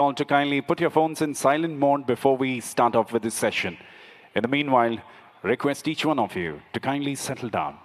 All to kindly put your phones in silent mode before we start off with this session. In the meanwhile, request each one of you to kindly settle down.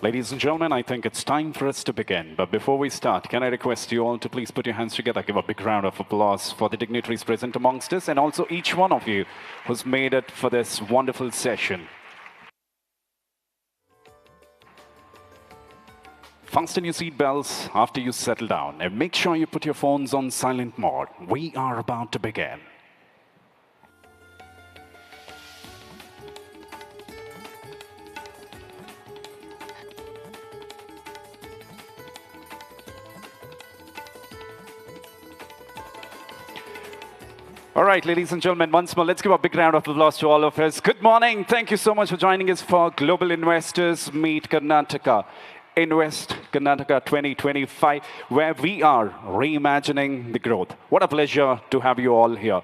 Ladies and gentlemen, I think it's time for us to begin. But before we start, can I request you all to please put your hands together, give a big round of applause for the dignitaries present amongst us, and also each one of you who's made it for this wonderful session. Fasten your seatbelts after you settle down, and make sure you put your phones on silent mode. We are about to begin. All right, ladies and gentlemen, once more, let's give a big round of applause to all of us. Good morning. Thank you so much for joining us for Global Investors Meet Karnataka. Invest Karnataka 2025, where we are reimagining the growth. What a pleasure to have you all here.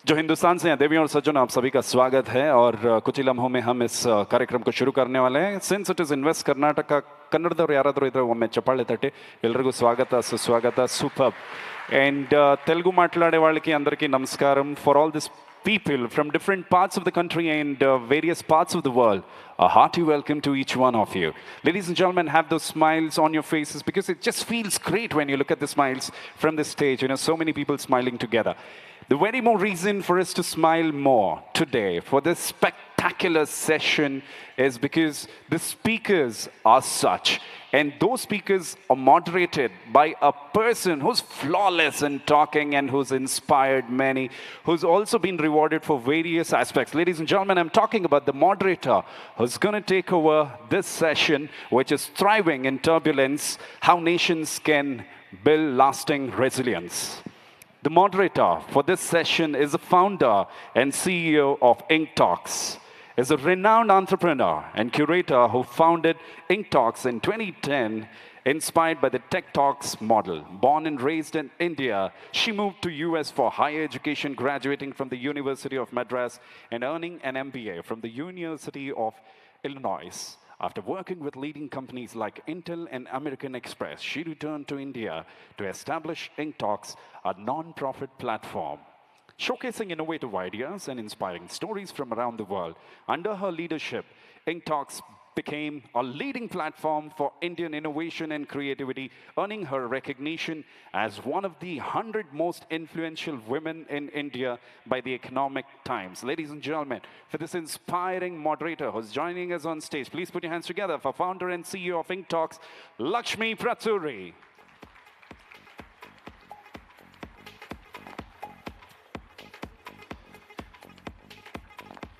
जो हिंदुस्तान से हैं देवियों और सज्जनों आप सभी का स्वागत है और कुछ ही लम्हों में हम इस कार्यक्रम को शुरू करने वाले हैं since it is invest Karnataka ಕನ್ನಡದವರು ಯಾರಾದರೂ ಇದ್ರೆ ಒಮ್ಮೆ ಚಪ್ಪಾಳೆ ತಟ್ಟಿ ಎಲ್ರಿಗೂ ಸ್ವಾಗತ ಸುಸ್ವಾಗತ ಸೂಪರ್ అండ్ తెలుగు మాట్లాడే వాళ్ళకి అందరికీ నమస్కారం for all this people from different parts of the country and various parts of the world. A hearty welcome to each one of you. Ladies and gentlemen, have those smiles on your faces because it just feels great when you look at the smiles from the stage. You know, so many people smiling together. The very more reason for us to smile more today for this spectacular session is because the speakers are such. And those speakers are moderated by a person who's flawless in talking and who's inspired many, who's also been rewarded for various aspects. Ladies and gentlemen, I'm talking about the moderator who's going to take over this session, which is thriving in turbulence, how nations can build lasting resilience. The moderator for this session is the founder and CEO of Ink Talks, is a renowned entrepreneur and curator who founded Ink Talks in 2010, inspired by the Tech Talks model. Born and raised in India, she moved to US for higher education, graduating from the University of Madras and earning an MBA from the University of Illinois. After working with leading companies like Intel and American Express, she returned to India to establish Ink Talks, a non-profit platform showcasing innovative ideas and inspiring stories from around the world. Under her leadership, Ink Talks became a leading platform for Indian innovation and creativity, earning her recognition as one of the 100 most influential women in India by the Economic Times. Ladies and gentlemen, for this inspiring moderator who's joining us on stage, please put your hands together for founder and CEO of Ink Talks, Lakshmi Pratsuri.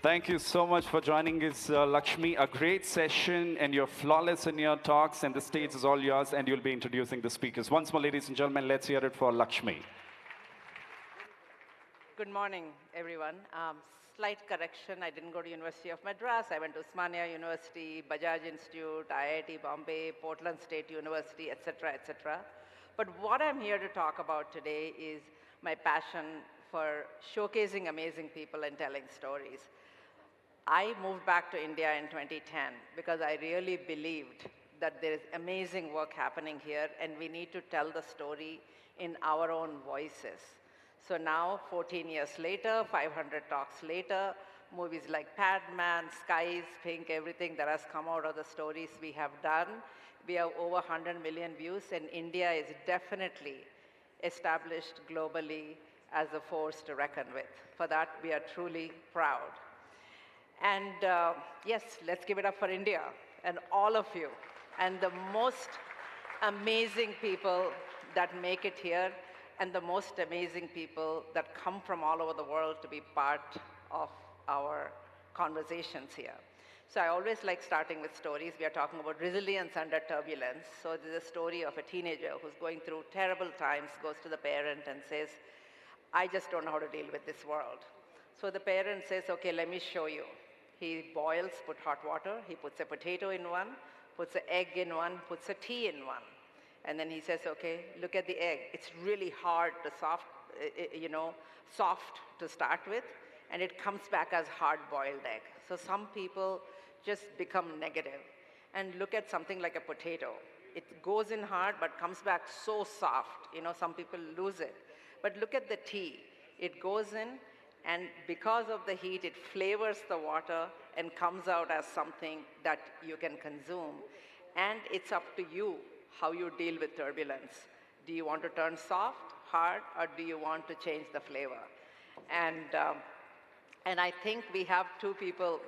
Thank you so much for joining us, Lakshmi. A great session, and you're flawless in your talks, and the stage is all yours, and you'll be introducing the speakers. Once more, ladies and gentlemen, let's hear it for Lakshmi. Good morning, everyone. Slight correction, I didn't go to University of Madras. I went to Osmania University, Bajaj Institute, IIT Bombay, Portland State University, etc., etc. But what I'm here to talk about today is my passion for showcasing amazing people and telling stories. I moved back to India in 2010 because I really believed that there is amazing work happening here and we need to tell the story in our own voices. So now, 14 years later, 500 talks later, movies like Padman, Skies, Pink, everything that has come out of the stories we have done. We have over 100 million views, and India is definitely established globally as a force to reckon with. For that, we are truly proud. And yes, let's give it up for India and all of you and the most amazing people that make it here and the most amazing people that come from all over the world to be part of our conversations here. So I always like starting with stories. We are talking about resilience under turbulence. So there's a story of a teenager who's going through terrible times, goes to the parent and says, I just don't know how to deal with this world. So the parent says, okay, let me show you. He boils, put hot water, he puts a potato in one, puts an egg in one, puts a tea in one. And then he says, okay, look at the egg. It's really hard to soft to start with, and it comes back as hard-boiled egg. So some people just become negative. And look at something like a potato. It goes in hard, but comes back so soft. You know, some people lose it. But look at the tea. It goes in, and because of the heat, it flavors the water and comes out as something that you can consume. And it's up to you how you deal with turbulence. Do you want to turn soft, hard, or do you want to change the flavor? And I think we have two people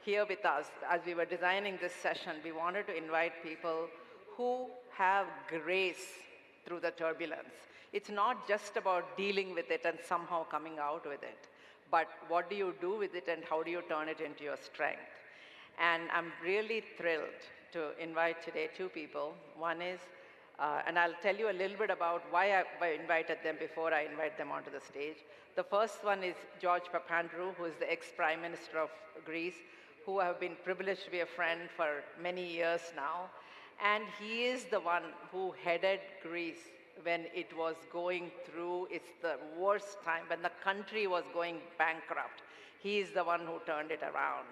here with us. As we were designing this session, we wanted to invite people who have grace through the turbulence. It's not just about dealing with it and somehow coming out with it, but what do you do with it and how do you turn it into your strength? And I'm really thrilled to invite today two people. One is, and I'll tell you a little bit about why I invited them before I invite them onto the stage. The first one is George Papandreou, who is the ex-Prime Minister of Greece, who I have been privileged to be a friend for many years now. And he is the one who headed Greece when it was going through the worst time, when the country was going bankrupt. He is the one who turned it around.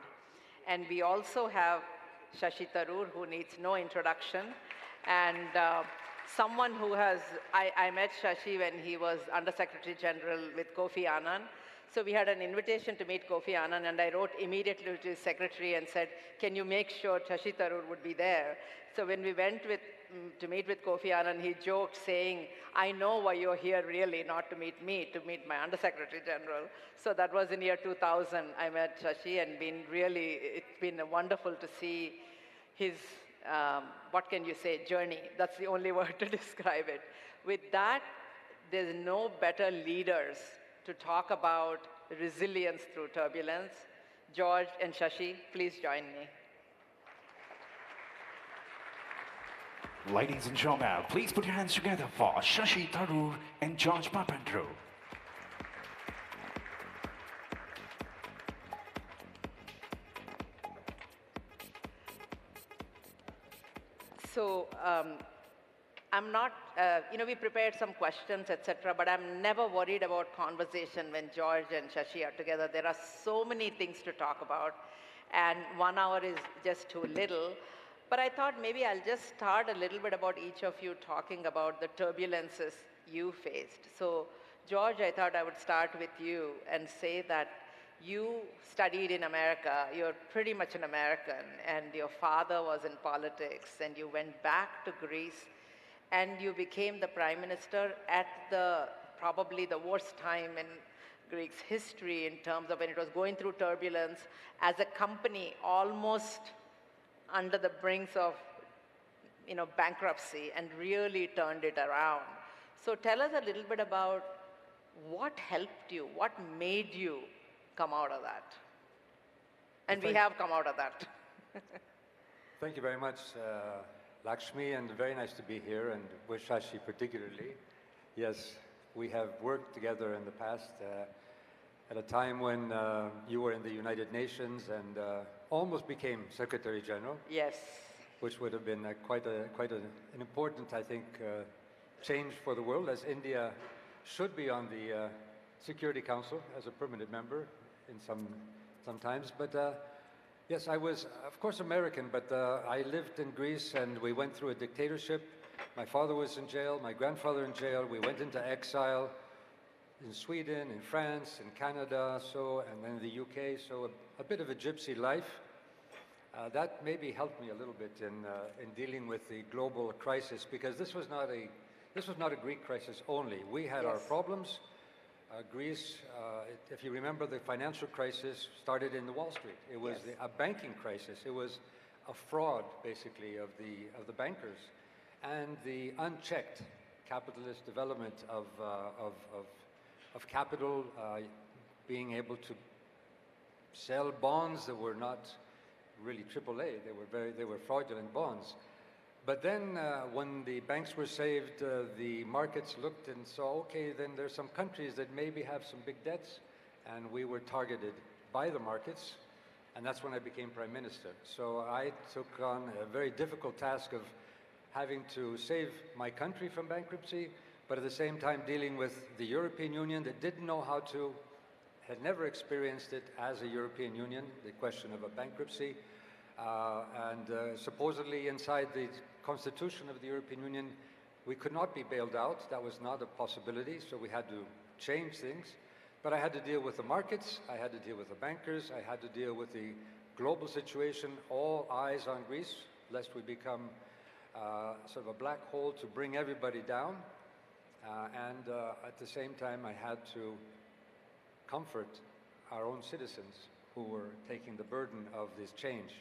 And we also have Shashi Tharoor, who needs no introduction, and someone who has, I met Shashi when he was Under Secretary General with Kofi Annan. So we had an invitation to meet Kofi Annan, and I wrote immediately to his secretary and said, can you make sure Shashi Tharoor would be there? So when we went to meet with Kofi Annan, he joked saying, I know why you're here really, not to meet me, to meet my Under Secretary General. So that was in year 2000. I met Shashi, and it's been wonderful to see his, what can you say, journey. That's the only word to describe it. With that, there's no better leaders to talk about resilience through turbulence. George and Shashi, please join me. Ladies and gentlemen, please put your hands together for Shashi Tharoor and George Papandreou. So I'm not, we prepared some questions, etc., but I'm never worried about conversation when George and Shashi are together. There are so many things to talk about, and 1 hour is just too little. But I thought maybe I'll just start a little bit about each of you talking about the turbulences you faced. So George, I thought I would start with you and say that you studied in America. You're pretty much an American, and your father was in politics, and you went back to Greece, and you became the prime minister at probably the worst time in Greece's history in terms of when it was going through turbulence, as a company almost under the brinks of bankruptcy, and really turned it around. So tell us a little bit about what helped you, what made you come out of that. And we have come out of that. Thank you very much, Lakshmi, and very nice to be here, and with Shashi particularly. Yes, we have worked together in the past at a time when you were in the United Nations and almost became Secretary General. Yes. Which would have been quite an important, I think, change for the world, as India should be on the Security Council as a permanent member in sometimes. But yes, I was, of course, American, but I lived in Greece, and we went through a dictatorship. My father was in jail, my grandfather in jail. We went into exile in Sweden, in France, in Canada, and then the UK. So a bit of a gypsy life. That maybe helped me a little bit in dealing with the global crisis, because this was not a Greek crisis only. We had our problems. Greece, if you remember, the financial crisis started in the Wall Street. It was a banking crisis. It was a fraud, basically, of the bankers, and the unchecked capitalist development of capital, being able to sell bonds that were not really AAA. They were fraudulent bonds. But then when the banks were saved, the markets looked and saw, okay, then there's some countries that maybe have some big debts, and we were targeted by the markets, and that's when I became Prime Minister. So I took on a very difficult task of having to save my country from bankruptcy, but at the same time dealing with the European Union that didn't know how to, had never experienced it as a European Union, the question of a bankruptcy. Supposedly inside the Constitution of the European Union, we could not be bailed out. That was not a possibility, so we had to change things. But I had to deal with the markets, I had to deal with the bankers, I had to deal with the global situation, all eyes on Greece, lest we become sort of a black hole to bring everybody down. And at the same time, I had to comfort our own citizens who were taking the burden of this change.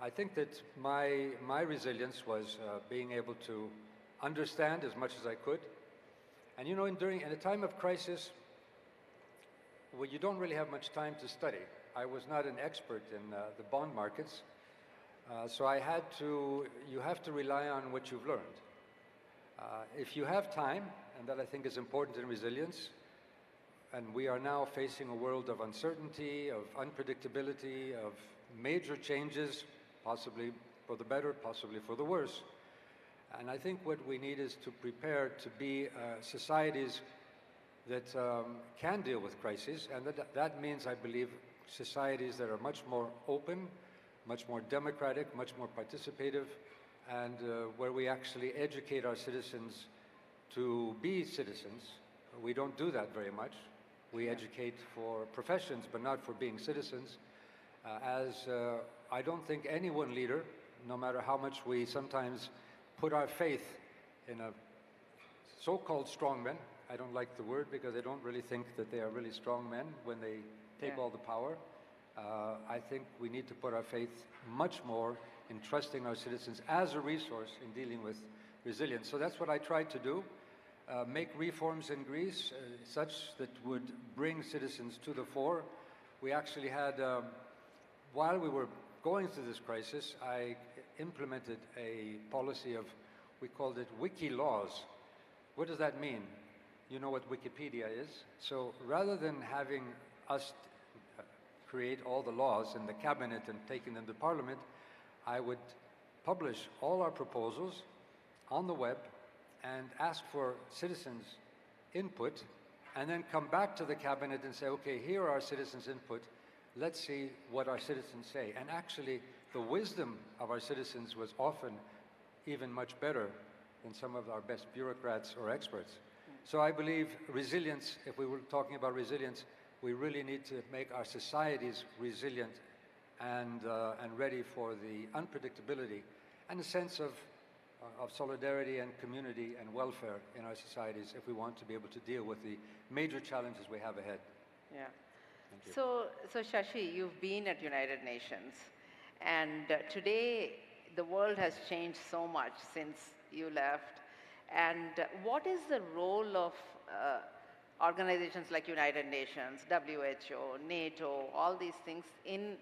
I think that my resilience was being able to understand as much as I could. And you know, in a time of crisis, well, you don't really have much time to study. I was not an expert in the bond markets, so you have to rely on what you've learned. If you have time, and that I think is important in resilience, and we are now facing a world of uncertainty, of unpredictability, of major changes, possibly for the better, possibly for the worse. And I think what we need is to prepare to be societies that can deal with crises, and that means, I believe, societies that are much more open, much more democratic, much more participative, and where we actually educate our citizens to be citizens. We don't do that very much. We educate for professions, but not for being citizens. I don't think any one leader, no matter how much we sometimes put our faith in a so-called strong men, I don't like the word because I don't really think that they are really strong men when they take all the power. I think we need to put our faith much more in trusting our citizens as a resource in dealing with resilience. So that's what I tried to do, make reforms in Greece such that would bring citizens to the fore. We actually had, while we were going through this crisis, I implemented a policy of, we called it wiki laws. What does that mean? You know what Wikipedia is. So rather than having us create all the laws in the cabinet and taking them to Parliament, I would publish all our proposals on the web and ask for citizens' input, and then come back to the cabinet and say, okay, here are our citizens' input. Let's see what our citizens say. And actually, the wisdom of our citizens was often even much better than some of our best bureaucrats or experts. So I believe resilience, if we were talking about resilience, we really need to make our societies resilient and ready for the unpredictability and a sense of solidarity and community and welfare in our societies if we want to be able to deal with the major challenges we have ahead. Yeah. Thank you. So Shashi, you've been at United Nations, and today the world has changed so much since you left. And what is the role of organizations like United Nations, WHO, NATO, all these things in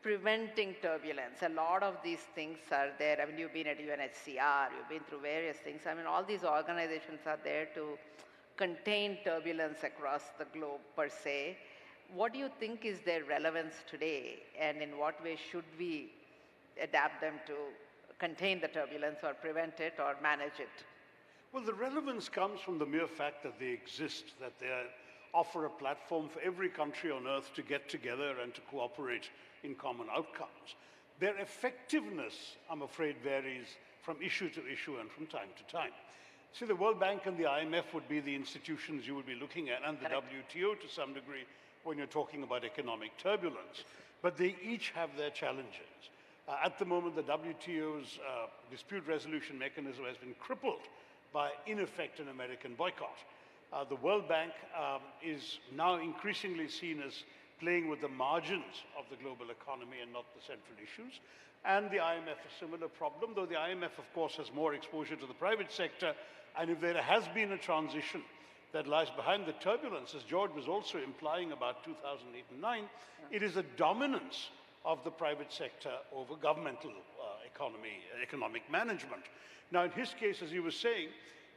preventing turbulence? A lot of these things are there. I mean, you've been at UNHCR, you've been through various things. I mean, all these organizations are there to contain turbulence across the globe per se. What do you think is their relevance today, and in what way should we adapt them to contain the turbulence or prevent it or manage it? Well, the relevance comes from the mere fact that they exist, that they offer a platform for every country on earth to get together and to cooperate in common outcomes. Their effectiveness, I'm afraid, varies from issue to issue and from time to time. See, the World Bank and the IMF would be the institutions you would be looking at, and the WTO to some degree when you're talking about economic turbulence. But they each have their challenges. At the moment, the WTO's dispute resolution mechanism has been crippled by, in effect, an American boycott. The World Bank is now increasingly seen as playing with the margins of the global economy and not the central issues. And the IMF, a similar problem, though the IMF, of course, has more exposure to the private sector. And if there has been a transition that lies behind the turbulence, as George was also implying about 2008 and 9, it is a dominance of the private sector over governmental economic management. Now, in his case, as he was saying,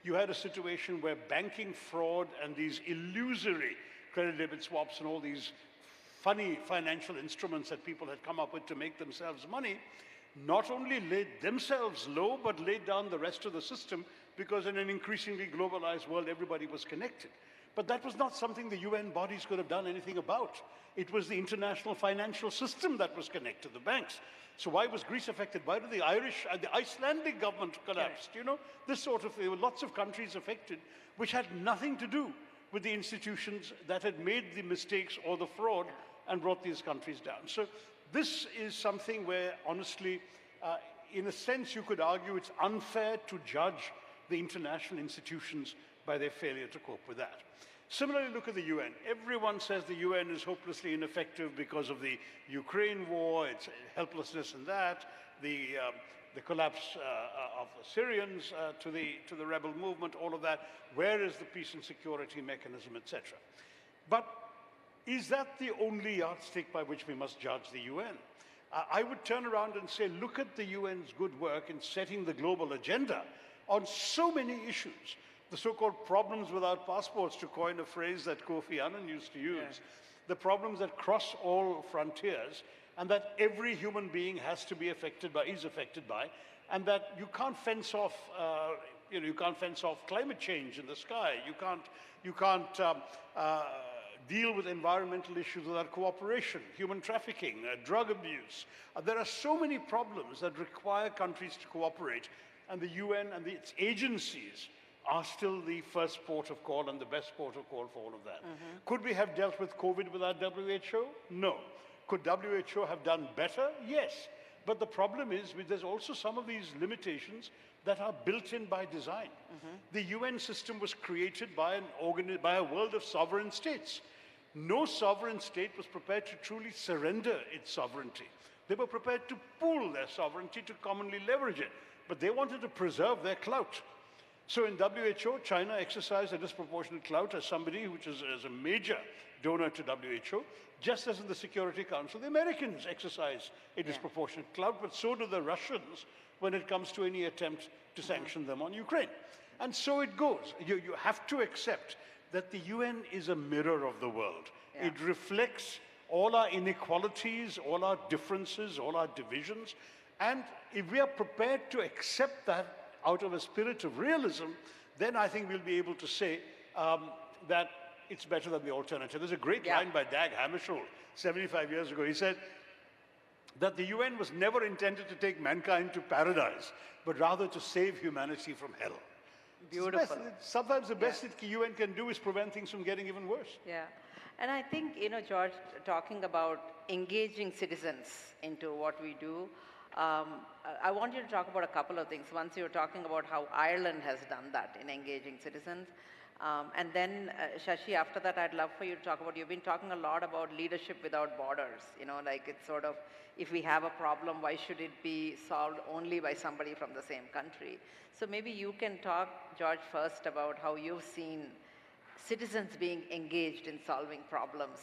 you had a situation where banking fraud and these illusory credit debit swaps and all these funny financial instruments that people had come up with to make themselves money, not only laid themselves low, but laid down the rest of the system, because in an increasingly globalized world, everybody was connected. But that was not something the UN bodies could have done anything about. It was the international financial system that was connected, the banks. So why was Greece affected? Why did the Icelandic government collapsed? You know, this sort of, there were lots of countries affected, which had nothing to do with the institutions that had made the mistakes or the fraud and brought these countries down. So this is something where, honestly, in a sense, you could argue it's unfair to judge the international institutions by their failure to cope with that. Similarly, look at the UN. Everyone says the UN is hopelessly ineffective because of the Ukraine war, its helplessness in that, the collapse of the Syrians to the rebel movement, all of that. Where is the peace and security mechanism, etc.? But is that the only yardstick by which we must judge the UN? I would turn around and say, look at the UN's good work in setting the global agenda on so many issues. The so-called problems without passports, to coin a phrase that Kofi Annan used to use, the problems that cross all frontiers, and that every human being has to be affected by, is affected by, and that you can't fence off, you can't fence off climate change in the sky. You can't deal with environmental issues without cooperation, human trafficking, drug abuse. There are so many problems that require countries to cooperate, and the UN and its agencies are still the first port of call and the best port of call for all of that. Could we have dealt with COVID without WHO? No. Could WHO have done better? Yes. But the problem is, there's also some of these limitations that are built in by design. The UN system was created by a world of sovereign states. No sovereign state was prepared to truly surrender its sovereignty. They were prepared to pool their sovereignty to commonly leverage it, but they wanted to preserve their clout. So in WHO, China exercised a disproportionate clout as somebody which is as a major donor to WHO, just as in the Security Council, the Americans exercise a disproportionate clout, but so do the Russians when it comes to any attempt to sanction them on Ukraine. And so it goes. You have to accept that the UN is a mirror of the world. It reflects all our inequalities, all our differences, all our divisions. And if we are prepared to accept that out of a spirit of realism, then I think we'll be able to say that it's better than the alternative. There's a great line by Dag Hammarskjöld 75 years ago. He said that the UN was never intended to take mankind to paradise, but rather to save humanity from hell. Beautiful. Sometimes the best the UN can do is prevent things from getting even worse. Yeah. And I think, George, talking about engaging citizens into what we do, I want you to talk about a couple of things. Once you were talking about how Ireland has done that in engaging citizens. And then, Shashi, after that, I'd love for you to talk about, you've been talking a lot about leadership without borders. Like it's sort of, if we have a problem, why should it be solved only by somebody from the same country? So maybe you can talk, George, first about how you've seen citizens being engaged in solving problems,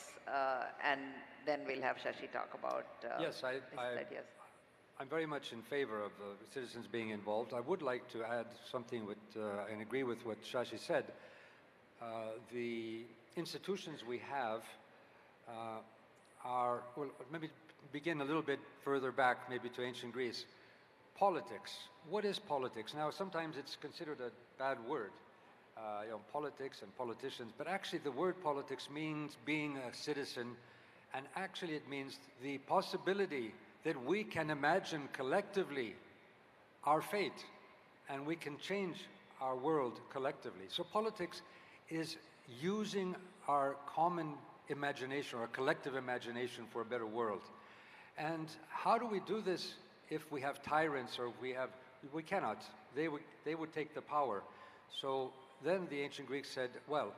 and then we'll have Shashi talk about yes, ideas. I'm very much in favor of citizens being involved. I would like to add something and agree with what Shashi said. The institutions we have are, well, maybe begin a little bit further back, maybe to ancient Greece. Politics. What is politics? Now, sometimes it's considered a bad word, politics and politicians, but actually the word politics means being a citizen, and actually it means the possibility that we can imagine collectively our fate, and we can change our world collectively. So politics is using our common imagination, or collective imagination, for a better world. And how do we do this if we have tyrants, or we cannot. They would take the power. So then the ancient Greeks said, well,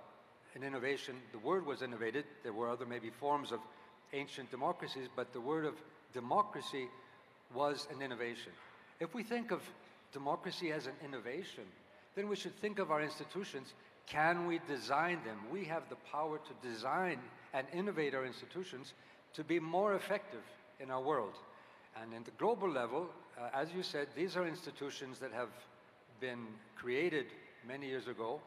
an innovation, the word was innovated. There were other maybe forms of ancient democracies, but the word of democracy was an innovation. If we think of democracy as an innovation, then we should think of our institutions. Can we design them? We have the power to design and innovate our institutions to be more effective in our world. And in the global level, as you said, these are institutions that have been created many years ago,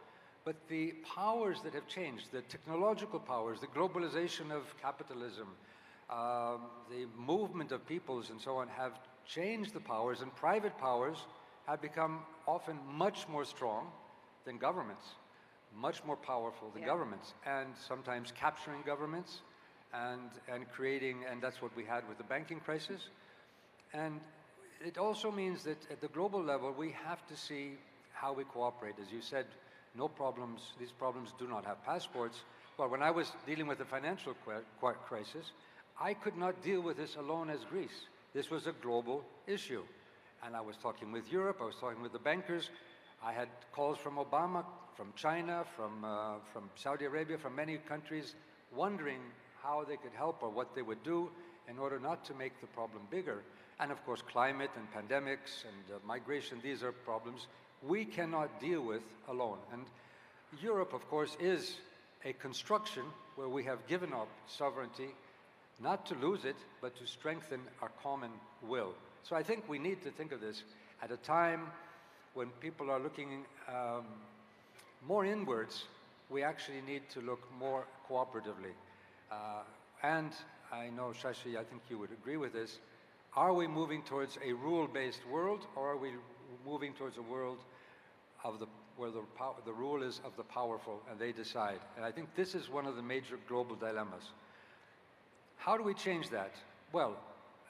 but the powers that have changed, the technological powers, the globalization of capitalism, the movement of peoples and so on, have changed the powers, and private powers have become often much more strong than governments, much more powerful than governments, and sometimes capturing governments and creating, and that's what we had with the banking crisis. And it also means that at the global level, we have to see how we cooperate. As you said, no problems, these problems do not have passports. Well, when I was dealing with the financial crisis, I could not deal with this alone as Greece. This was a global issue. And I was talking with Europe, I was talking with the bankers. I had calls from Obama, from China, from Saudi Arabia, from many countries, wondering how they could help or what they would do in order not to make the problem bigger. And of course, climate and pandemics and migration, these are problems we cannot deal with alone. And Europe, of course, is a construction where we have given up sovereignty, not to lose it, but to strengthen our common will. So I think we need to think of this at a time when people are looking more inwards. We actually need to look more cooperatively. And I know, Shashi, I think you would agree with this. Are we moving towards a rule-based world, or are we moving towards a world of where the rule is of the powerful and they decide? And I think this is one of the major global dilemmas. How do we change that? Well,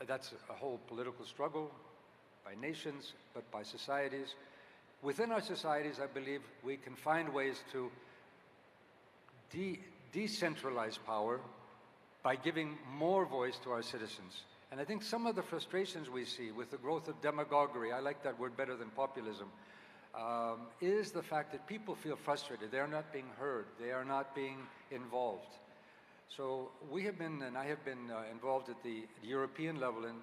that's a whole political struggle by nations, but by societies. Within our societies, I believe we can find ways to decentralize power by giving more voice to our citizens. And I think some of the frustrations we see with the growth of demagoguery, I like that word better than populism, is the fact that people feel frustrated. They're not being heard. They are not being involved. So we have been, and I have been involved at the European level in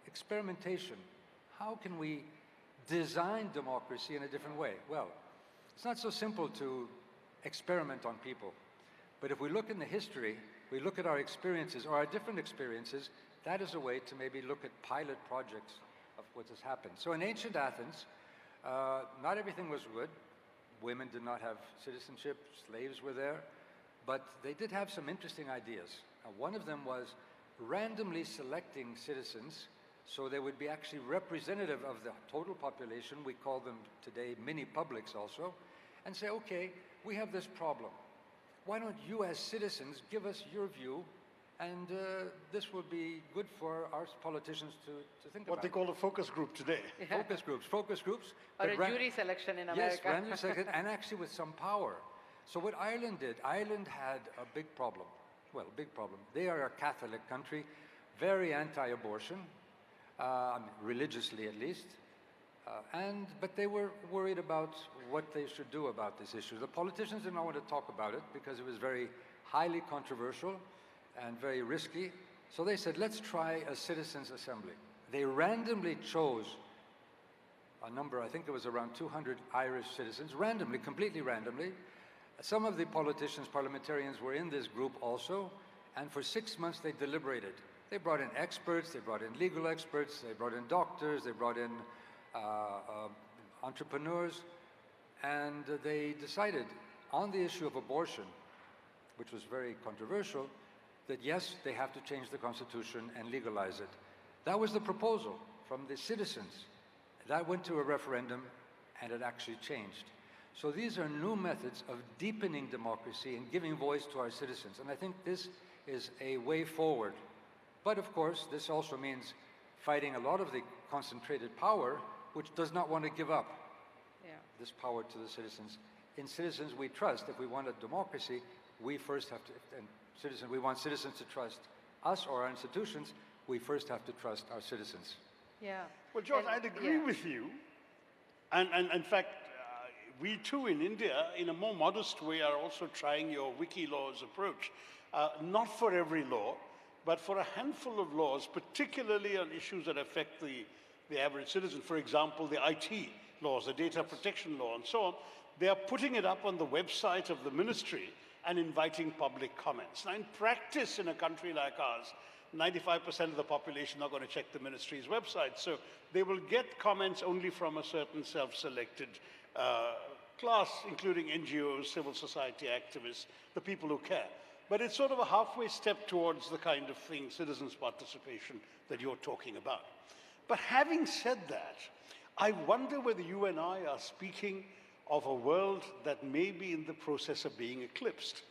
experimentation. How can we design democracy in a different way? Well, it's not so simple to experiment on people. But if we look in the history, we look at our experiences, or our different experiences, that is a way to maybe look at pilot projects of what has happened. So in ancient Athens, not everything was good. Women did not have citizenship, slaves were there, but they did have some interesting ideas. One of them was randomly selecting citizens so they would be actually representative of the total population. We call them today mini publics also, and say, okay, we have this problem. Why don't you as citizens give us your view, and this will be good for our politicians to think about. What they call a focus group today. Focus groups. Or a jury selection in America. Yes, randomly selected, and actually with some power. So what Ireland did, Ireland had a big problem. Well, a big problem. They are a Catholic country, very anti-abortion, religiously at least. But they were worried about what they should do about this issue. The politicians did not want to talk about it because it was very highly controversial and very risky. So they said, let's try a citizens' assembly. They randomly chose a number, I think it was around 200 Irish citizens, randomly, completely randomly. Some of the politicians, parliamentarians were in this group also, and for 6 months they deliberated. They brought in experts, they brought in legal experts, they brought in doctors, they brought in entrepreneurs, and they decided on the issue of abortion, which was very controversial, that yes, they have to change the Constitution and legalize it. That was the proposal from the citizens. That went to a referendum, and it actually changed. So these are new methods of deepening democracy and giving voice to our citizens. And I think this is a way forward. But of course, this also means fighting a lot of the concentrated power, which does not want to give up this power to the citizens. In citizens we trust. If we want a democracy, we first have to, and we want citizens to trust us or our institutions, we first have to trust our citizens. Yeah. Well, George, I'd agree with you. And in fact, we too in India, in a more modest way, are also trying your wiki laws approach. Not for every law, but for a handful of laws, particularly on issues that affect the average citizen. For example, the IT laws, the data protection law, and so on. They are putting it up on the website of the ministry and inviting public comments. Now, in practice, in a country like ours, 95% of the population are not going to check the ministry's website. So they will get comments only from a certain self-selected class, including NGOs, civil society activists, the people who care. But it's sort of a halfway step towards the kind of thing, citizens' participation, that you're talking about. But having said that, I wonder whether you and I are speaking of a world that may be in the process of being eclipsed.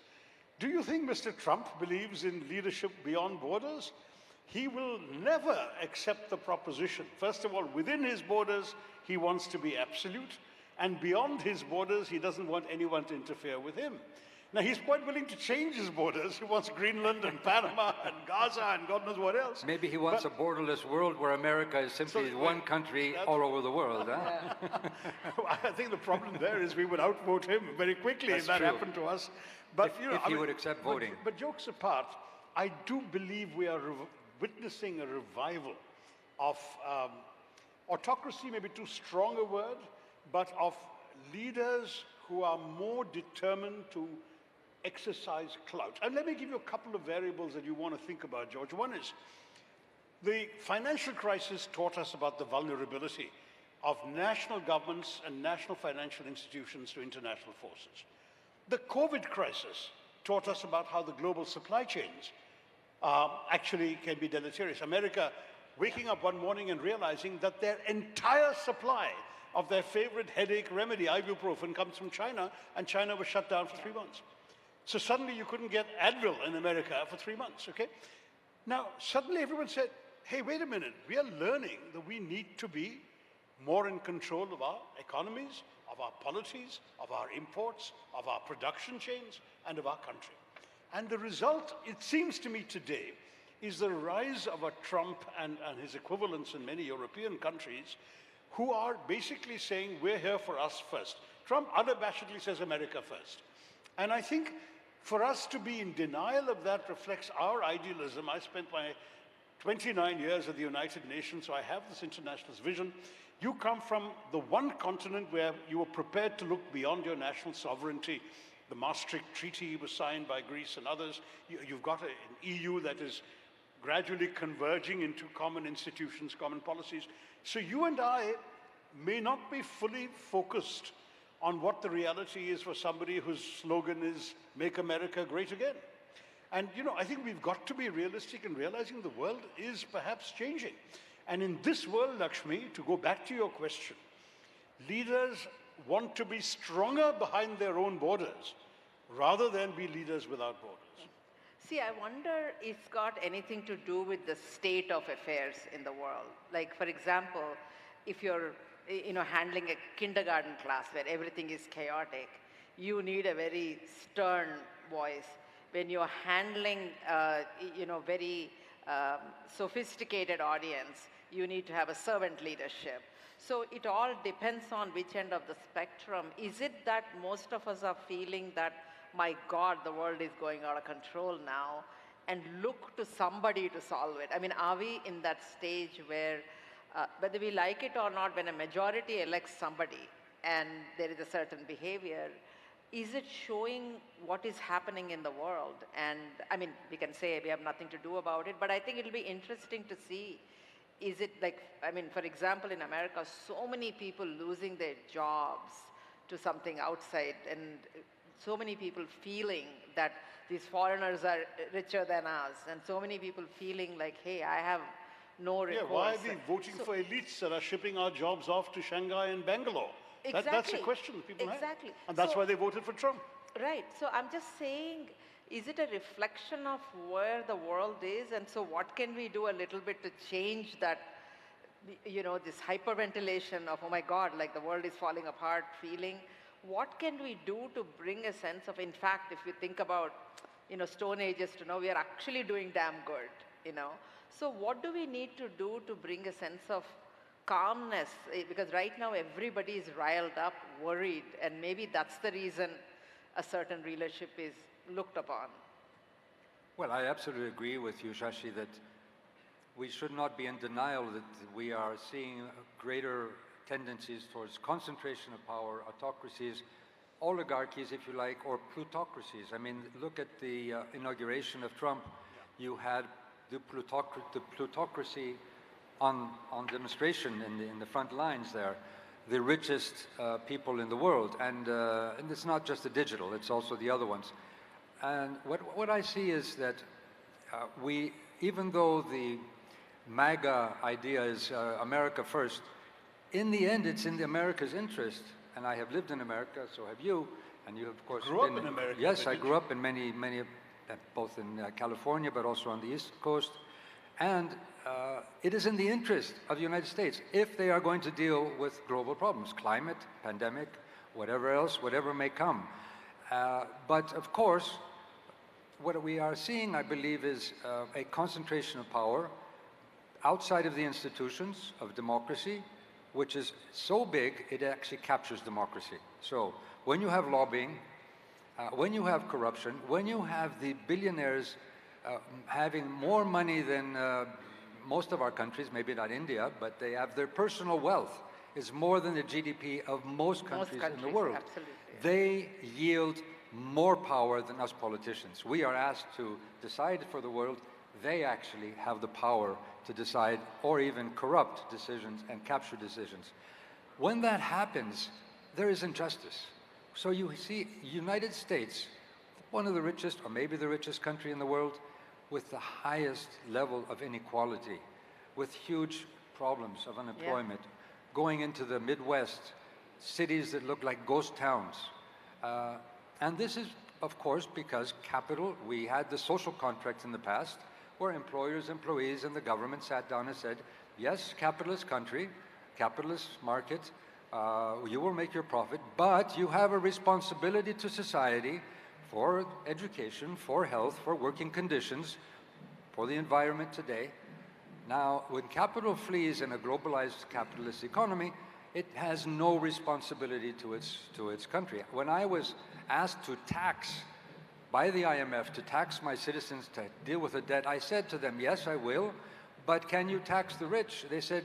Do you think Mr. Trump believes in leadership beyond borders? He will never accept the proposition. First of all, within his borders, he wants to be absolute. And beyond his borders, he doesn't want anyone to interfere with him. Now, he's quite willing to change his borders. He wants Greenland and Panama and Gaza and God knows what else. Maybe he wants a borderless world where America is simply one country all over the world. Huh? I think the problem there is we would outvote him very quickly if that happened to us. But if he would accept voting. But jokes apart, I do believe we are witnessing a revival of autocracy, maybe too strong a word, but of leaders who are more determined to exercise clout. And let me give you a couple of variables that you want to think about, George. One is the financial crisis taught us about the vulnerability of national governments and national financial institutions to international forces. The COVID crisis taught us about how the global supply chains actually can be deleterious. America waking up one morning and realizing that their entire supply of their favorite headache remedy, ibuprofen, comes from China, and China was shut down for 3 months. So suddenly you couldn't get Advil in America for 3 months, okay? Now, suddenly everyone said, hey, wait a minute, we are learning that we need to be more in control of our economies, of our polities, of our imports, of our production chains, and of our country. And the result, it seems to me today, is the rise of a Trump and his equivalents in many European countries who are basically saying, we're here for us first. Trump unabashedly says America first. And I think for us to be in denial of that reflects our idealism. I spent my 29 years at the United Nations, so I have this internationalist vision. You come from the one continent where you were prepared to look beyond your national sovereignty. The Maastricht Treaty was signed by Greece and others. You've got an EU that is gradually converging into common institutions, common policies. So you and I may not be fully focused on what the reality is for somebody whose slogan is "Make America Great Again." And I think we've got to be realistic in realizing the world is perhaps changing. And in this world, Lakshmi, to go back to your question, leaders want to be stronger behind their own borders rather than be leaders without borders. See, I wonder if it's got anything to do with the state of affairs in the world. Like, for example, if you're handling a kindergarten class where everything is chaotic, you need a very stern voice. When you're handling, very sophisticated audience, you need to have a servant leadership. So it all depends on which end of the spectrum. Is it that most of us are feeling that, my God, the world is going out of control now, and look to somebody to solve it? I mean, are we in that stage where, whether we like it or not, when a majority elects somebody and there is a certain behavior, is it showing what is happening in the world? And I mean, we can say we have nothing to do about it, but I think it'll be interesting to see, is it like, I mean, for example, in America, so many people losing their jobs to something outside, and so many people feeling that these foreigners are richer than us, and so many people feeling like, hey, I have no recourse. Yeah, why are we voting for elites that are shipping our jobs off to Shanghai and Bangalore? Exactly. That's a question people have. Exactly. And that's why they voted for Trump. Right. So I'm just saying, is it a reflection of where the world is? And so what can we do a little bit to change that, this hyperventilation of, oh my God, like the world is falling apart feeling? What can we do to bring a sense of, in fact, if you think about, Stone Ages to now, we are actually doing damn good, So what do we need to do to bring a sense of calmness? Because right now everybody is riled up, worried, and maybe that's the reason a certain leadership is looked upon. Well, I absolutely agree with you, Shashi, that we should not be in denial that we are seeing greater tendencies towards concentration of power, autocracies, oligarchies, if you like, or plutocracies. I mean, look at the inauguration of Trump. You had the plutocracy on demonstration in the front lines there, the richest people in the world. And it's not just the digital, it's also the other ones. And what I see is that even though the MAGA idea is America first, in the end, it's in America's interest. And I have lived in America, so have you. And you have, of course, grew up in America. Yes, I grew up in many, both in California, but also on the East Coast. And it is in the interest of the United States, if they are going to deal with global problems, climate, pandemic, whatever else, whatever may come. But of course, what we are seeing, I believe, is a concentration of power outside of the institutions of democracy, which is so big, it actually captures democracy. So when you have lobbying, when you have corruption, when you have the billionaires having more money than most of our countries, maybe not India, but they have their personal wealth is more than the GDP of most countries in the world. Absolutely. They yield more power than us politicians. We are asked to decide for the world. They actually have the power to decide or even corrupt decisions and capture decisions. When that happens, there is injustice. So you see, United States, one of the richest, or maybe the richest country in the world, with the highest level of inequality, with huge problems of unemployment, going into the Midwest, cities that look like ghost towns. And this is, of course, because capital, we had the social contract in the past, where employers, employees, and the government sat down and said, yes, capitalist country, capitalist market, you will make your profit, but you have a responsibility to society for education, for health, for working conditions, for the environment today. Now, when capital flees in a globalized capitalist economy, it has no responsibility to its country. When I was asked to tax by the IMF, to tax my citizens to deal with the debt, I said to them, yes, I will, but can you tax the rich? They said,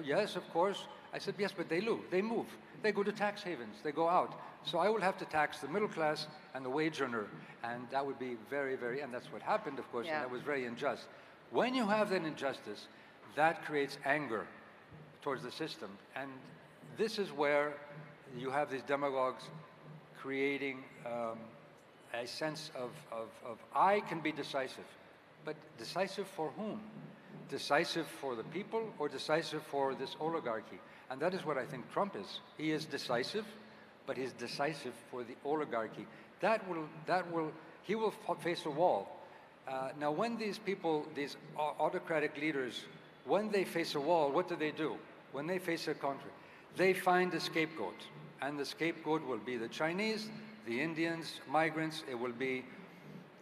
yes, of course. I said, yes, but they move. They go to tax havens, they go out. So I will have to tax the middle class and the wage earner, and that would be very, very, and that's what happened, of course, and that was very unjust. When you have that injustice, that creates anger towards the system, and this is where you have these demagogues creating a sense of I can be decisive, but decisive for whom? Decisive for the people or decisive for this oligarchy? And that is what I think Trump is. He is decisive, but he's decisive for the oligarchy. He will face a wall. Now, when these people, these autocratic leaders, when they face a wall, what do? When they face a country, they find a scapegoat, and the scapegoat will be the Chinese, the Indians, migrants. It will be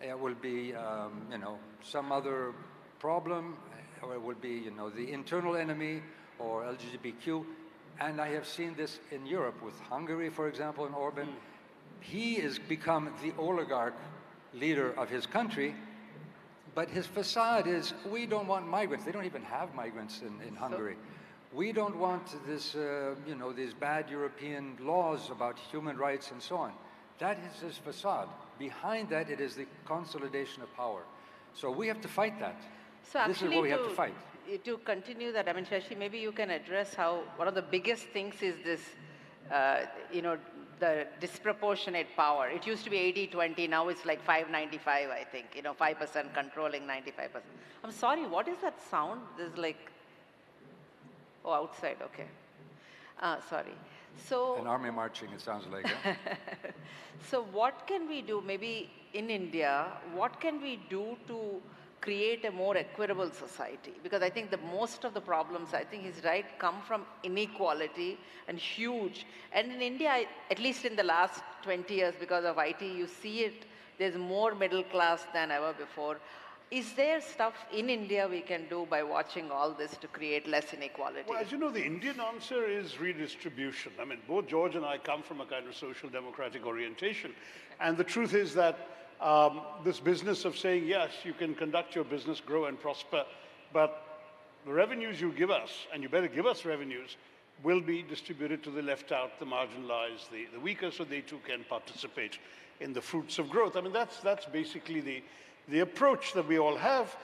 you know, some other problem, or it will be, you know, the internal enemy or LGBTQ. And I have seen this in Europe with Hungary, for example, and Orban. He has become the oligarch leader of his country, but his facade is, we don't want migrants. They don't even have migrants in Hungary. We don't want this, you know, these bad European laws about human rights and so on. That is his facade. Behind that, it is the consolidation of power. So we have to fight that. So this is what we have to fight. To continue that, I mean, Shashi, maybe you can address how one of the biggest things is this, you know, the disproportionate power. It used to be 80-20, now it's like 5-95, I think, you know, 5% controlling 95%. I'm sorry, what is that sound? There's like, oh, outside, okay. Sorry. So, an army marching, it sounds like. Huh? So what can we do, maybe in India, what can we do to create a more equitable society? Because I think most of the problems, I think he's right, come from inequality and huge. And in India, at least in the last 20 years, because of IT, you see it, there's more middle class than ever before. Is there stuff in India we can do by watching all this to create less inequality? Well, as you know, the Indian answer is redistribution. I mean, both George and I come from a kind of social democratic orientation. And the truth is that this business of saying, yes, you can conduct your business, grow and prosper, but the revenues you give us, and you better give us revenues, will be distributed to the left out, the marginalized, the weaker, so they too can participate in the fruits of growth. I mean, that's basically the approach that we all have.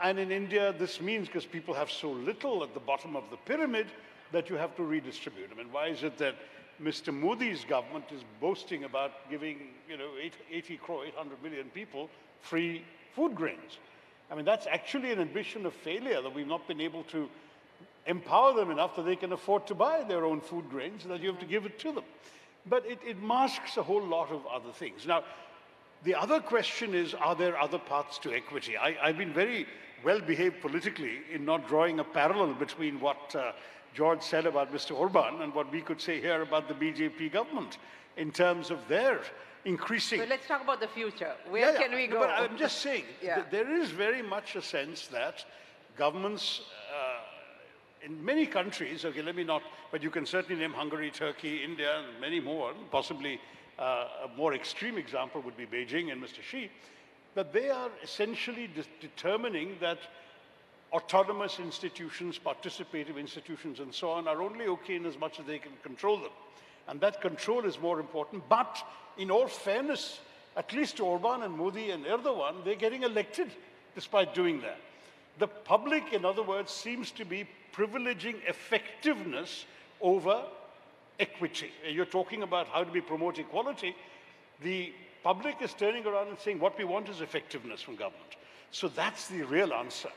And in India, this means, because people have so little at the bottom of the pyramid, that you have to redistribute. I mean, why is it that Mr. Modi's government is boasting about giving, you know, 800 million people free food grains? I mean, that's actually an admission of failure, that we've not been able to empower them enough that they can afford to buy their own food grains, and that you have to give it to them. But it masks a whole lot of other things. Now, the other question is, are there other paths to equity? I've been very well behaved politically in not drawing a parallel between what George said about Mr. Orban and what we could say here about the BJP government in terms of their increasing. So let's talk about the future. Where can we go? But I'm just saying, Yeah. there is very much a sense that governments in many countries, okay, let me not, but you can certainly name Hungary, Turkey, India, and many more, possibly a more extreme example would be Beijing and Mr. Xi, that they are essentially determining that autonomous institutions, participative institutions, and so on are only okay in as much as they can control them. And that control is more important. But in all fairness, at least to Orban and Modi and Erdogan, they're getting elected despite doing that. The public, in other words, seems to be privileging effectiveness over equity. You're talking about how do we promote equality. The public is turning around and saying what we want is effectiveness from government. So that's the real answer.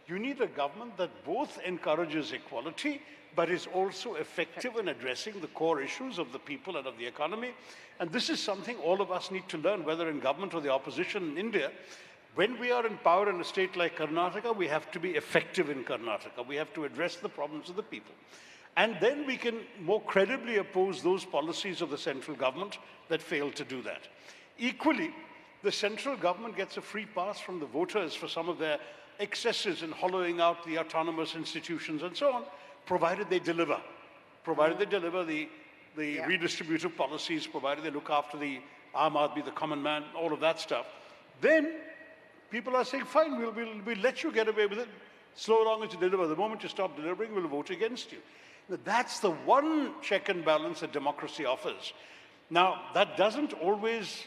You need a government that both encourages equality, but is also effective in addressing the core issues of the people and of the economy. And this is something all of us need to learn, whether in government or the opposition in India. When we are in power in a state like Karnataka, we have to be effective in Karnataka. We have to address the problems of the people. And then we can more credibly oppose those policies of the central government that fail to do that. Equally, the central government gets a free pass from the voters for some of their excesses in hollowing out the autonomous institutions and so on, provided they deliver. Provided they deliver the redistributive policies, provided they look after the Aam Aadmi, the common man, all of that stuff. Then people are saying, fine, we'll let you get away with it, so long as you deliver. The moment you stop delivering, we'll vote against you. Now, that's the one check and balance that democracy offers. Now, that doesn't always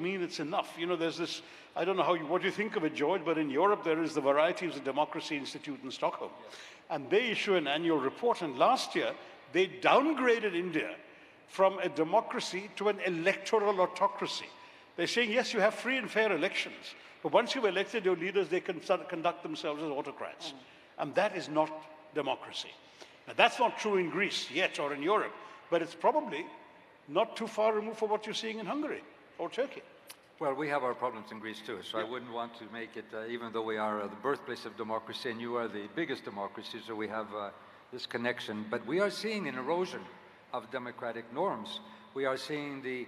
mean it's enough. You know, there's this, I don't know what you think of it, George, but in Europe there is the Varieties of Democracy Institute in Stockholm. And they issue an annual report, and last year they downgraded India from a democracy to an electoral autocracy. They're saying, yes, you have free and fair elections, but once you've elected your leaders, they can conduct themselves as autocrats. And that is not democracy. Now, that's not true in Greece yet or in Europe, but it's probably not too far removed from what you're seeing in Hungary or Turkey. Well, we have our problems in Greece too, so I wouldn't want to make it, even though we are the birthplace of democracy and you are the biggest democracy, so we have this connection. But we are seeing an erosion of democratic norms. We are seeing the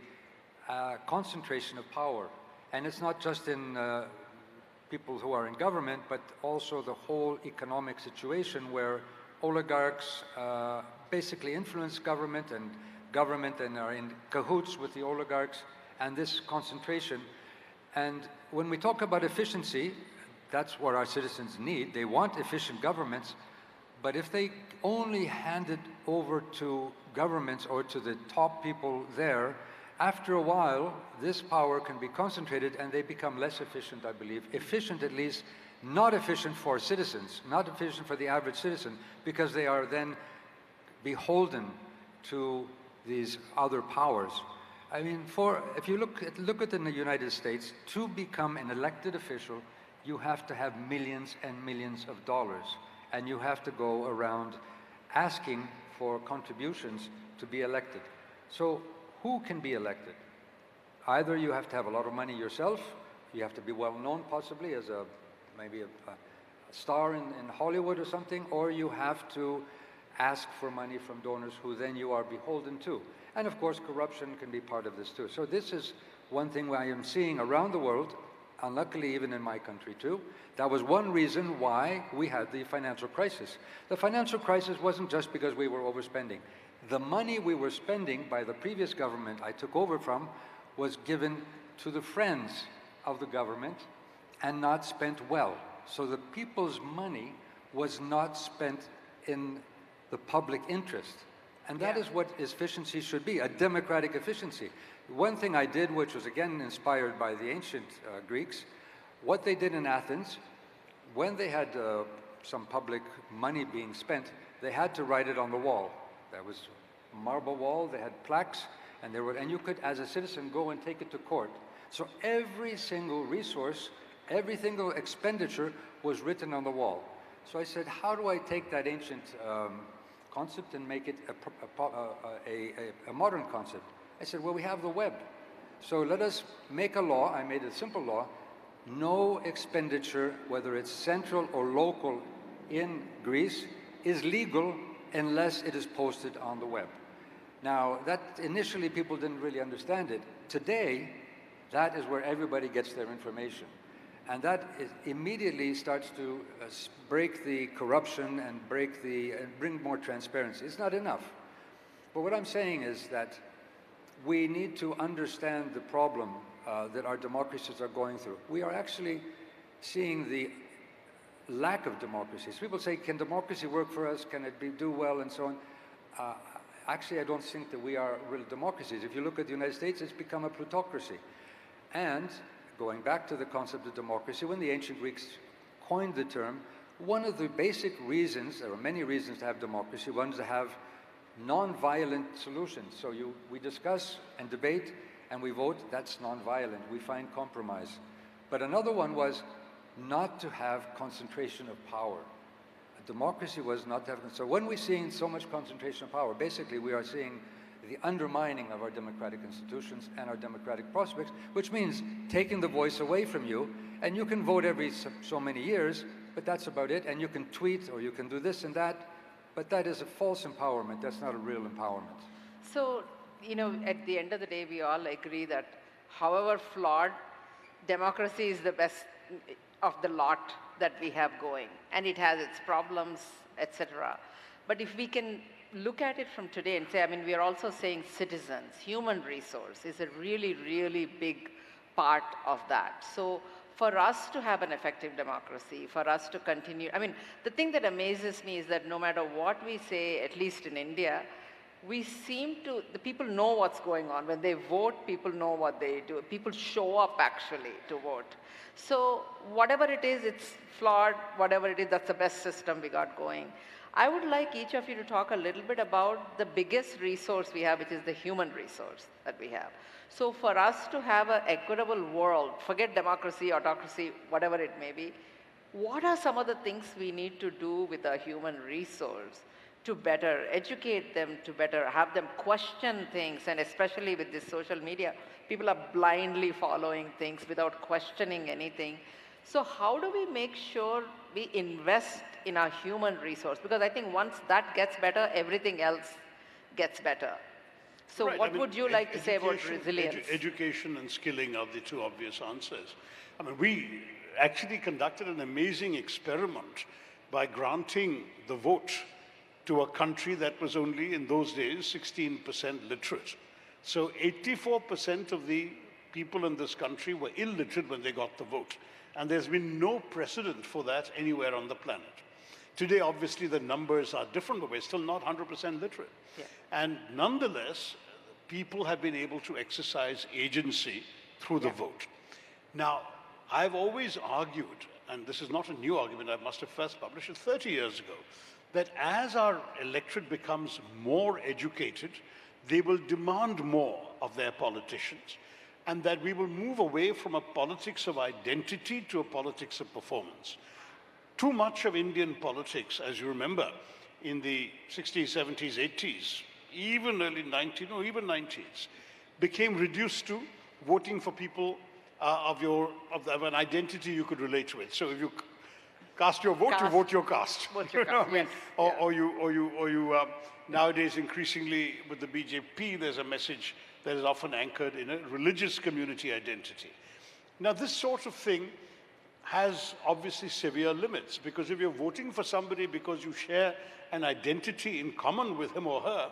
concentration of power. And it's not just in people who are in government, but also the whole economic situation where oligarchs basically influence government and are in cahoots with the oligarchs, and this concentration. And when we talk about efficiency, that's what our citizens need. They want efficient governments, but if they only hand it over to governments or to the top people there, after a while, this power can be concentrated and they become less efficient, I believe. Efficient, at least, not efficient for citizens, not efficient for the average citizen, because they are then beholden to these other powers. I mean, if you look at in the United States, to become an elected official, you have to have millions and millions of dollars, and you have to go around asking for contributions to be elected. So who can be elected? Either you have to have a lot of money yourself, you have to be well known possibly as maybe a star in Hollywood or something, or you have to ask for money from donors who then you are beholden to. And of course, corruption can be part of this too. So this is one thing I am seeing around the world, unluckily even in my country too. That was one reason why we had the financial crisis. The financial crisis wasn't just because we were overspending. The money we were spending by the previous government I took over from was given to the friends of the government and not spent well. So the people's money was not spent in the public interest. And that is what efficiency should be, a democratic efficiency. One thing I did, which was again inspired by the ancient Greeks, what they did in Athens, when they had some public money being spent, they had to write it on the wall. There was a marble wall, they had plaques, and you could, as a citizen, go and take it to court. So every single resource, every single expenditure was written on the wall. So I said, how do I take that ancient concept and make it a modern concept? I said, well, we have the web. So let us make a law. I made a simple law. No expenditure, whether it's central or local in Greece, is legal unless it is posted on the web. Now, that initially people didn't really understand it. Today, that is where everybody gets their information. And that immediately starts to break the corruption and bring more transparency. It's not enough. But what I'm saying is that we need to understand the problem that our democracies are going through. We are actually seeing the lack of democracies. People say, can democracy work for us? Can it do well and so on? Actually, I don't think that we are real democracies. If you look at the United States, it's become a plutocracy. And going back to the concept of democracy, when the ancient Greeks coined the term, one of the basic reasons, there are many reasons to have democracy, one is to have non-violent solutions. So we discuss and debate and we vote, that's non-violent. We find compromise. But another one was not to have concentration of power. Democracy was not to have, so when we're seeing so much concentration of power, basically we are seeing the undermining of our democratic institutions and our democratic prospects, which means taking the voice away from you, and you can vote every so many years, but that's about it, and you can tweet or you can do this and that, but that is a false empowerment. That's not a real empowerment. So, at the end of the day, we all agree that however flawed, democracy is the best of the lot that we have going, and it has its problems, etc. But if we can look at it from today and say, we are also saying citizens, human resource is a really, really big part of that. So for us to have an effective democracy, for us to continue, the thing that amazes me is that no matter what we say, at least in India, the people know what's going on. When they vote, people know what they do. People show up actually to vote. So whatever it is, it's flawed, whatever it is, that's the best system we got going. I would like each of you to talk a little bit about the biggest resource we have, which is the human resource that we have. So for us to have an equitable world, forget democracy, autocracy, whatever it may be, what are some of the things we need to do with our human resource to better educate them, to better have them question things, and especially with this social media, people are blindly following things without questioning anything. So how do we make sure we invest in our human resource? Because I think once that gets better, everything else gets better. So right. What would you like to say about resilience? Education and skilling are the two obvious answers. We actually conducted an amazing experiment by granting the vote to a country that was only, in those days, 16% literate. So 84% of the people in this country were illiterate when they got the vote. And there's been no precedent for that anywhere on the planet. Today, obviously, the numbers are different, but we're still not 100% literate. Yeah. And nonetheless, people have been able to exercise agency through the vote. Now, I've always argued, and this is not a new argument, I must have first published it 30 years ago, that as our electorate becomes more educated, they will demand more of their politicians, and that we will move away from a politics of identity to a politics of performance. Too much of Indian politics, as you remember, in the 60s, 70s, 80s, even early 90s, or even 90s, became reduced to voting for people of an identity you could relate with. So if you cast your vote, you vote your caste. Vote your caste, yes. Or you nowadays increasingly with the BJP, there's a message that is often anchored in a religious community identity. Now, this sort of thing has obviously severe limits, because if you're voting for somebody because you share an identity in common with him or her,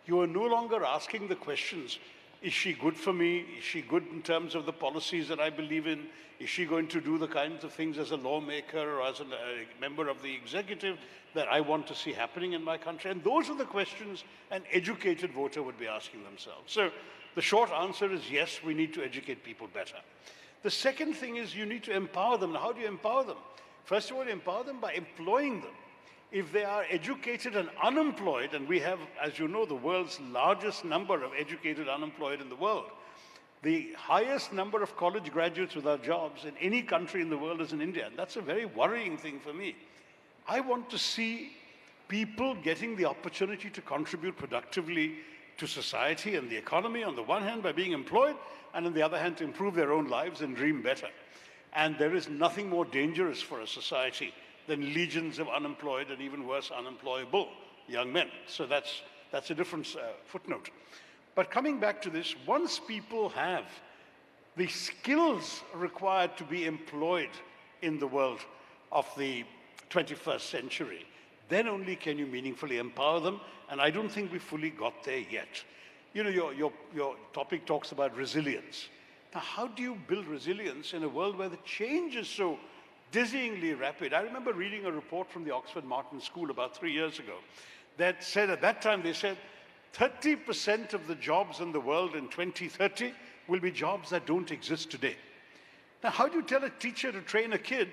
you are no longer asking the questions, is she good for me? Is she good in terms of the policies that I believe in? Is she going to do the kinds of things as a lawmaker or as a member of the executive that I want to see happening in my country? And those are the questions an educated voter would be asking themselves. So the short answer is yes, we need to educate people better. The second thing is you need to empower them. Now, how do you empower them? First of all, you empower them by employing them. If they are educated and unemployed, and we have, as you know, the world's largest number of educated unemployed in the world, the highest number of college graduates without jobs in any country in the world is in India. And that's a very worrying thing for me. I want to see people getting the opportunity to contribute productively to society and the economy, on the one hand, by being employed, and on the other hand, to improve their own lives and dream better. And there is nothing more dangerous for a society than legions of unemployed and even worse, unemployable young men. So that's that's a different footnote. But coming back to this, once people have the skills required to be employed in the world of the 21st century, then only can you meaningfully empower them, and I don't think we fully got there yet. You know, your topic talks about resilience. Now, how do you build resilience in a world where the change is so dizzyingly rapid? I remember reading a report from the Oxford Martin School about 3 years ago that said, at that time, they said 30% of the jobs in the world in 2030 will be jobs that don't exist today. Now, how do you tell a teacher to train a kid